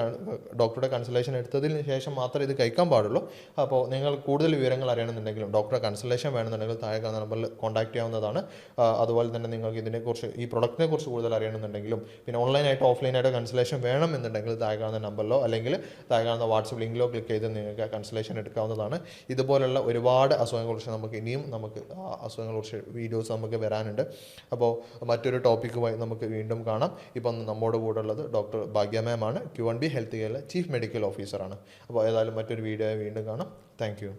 A: ഡോക്ടറുടെ കൺസൾട്ടേഷൻ എടുത്തതിന് ശേഷം മാത്രമേ ഇത് കഴിക്കാൻ പാടുള്ളൂ. അപ്പോൾ നിങ്ങൾ കൂടുതൽ വിവരങ്ങൾ അറിയണമെന്നുണ്ടെങ്കിലും ഡോക്ടറുടെ കൺസൾട്ടേഷൻ വേണമെന്നുണ്ടെങ്കിൽ താഴെ കാണുന്ന നമ്പറിൽ കോൺടാക്ട് ചെയ്യാവുന്നതാണ്. അതുപോലെ തന്നെ നിങ്ങൾക്ക് ഇതിനെക്കുറിച്ച്, ഈ പ്രൊഡക്റ്റിനെ കുറിച്ച് കൂടുതൽ അറിയണമെന്നുണ്ടെങ്കിലും, പിന്നെ ഓൺലൈനായിട്ട് ഓഫ്ലൈനായിട്ട് കൺസൾട്ടേഷൻ വേണമെന്നുണ്ടെങ്കിൽ താഴെ കാണുന്ന നമ്പറിലോ അല്ലെങ്കിൽ താഴെ കാണുന്ന വാട്സപ്പ് ലിങ്കിലോ ക്ലിക്ക് ചെയ്ത് നിങ്ങൾക്ക് കൺസൾട്ടേഷൻ എടുക്കാവുന്നതാണ്. ഇതുപോലുള്ള ഒരുപാട് അസുഖങ്ങളെക്കുറിച്ച് നമുക്ക് ഇനിയും അസുഖങ്ങളെക്കുറിച്ച് വീഡിയോസ് നമുക്ക് വരാനുണ്ട്. അപ്പോൾ മറ്റൊരു ടോപ്പിക്കുമായി നമുക്ക് വീണ്ടും കാണാം. ഇപ്പം നമ്മോട് കൂടെ ഉള്ളത് ഡോക്ടർ ഭാഗ്യ മാം ആണ്, Q&B ഹെൽത്ത് കെയറിലെ ചീഫ് മെഡിക്കൽ ഓഫീസറാണ്. അപ്പോൾ ഏതായാലും മറ്റൊരു വീഡിയോ വീണ്ടും കാണാം. Thank you.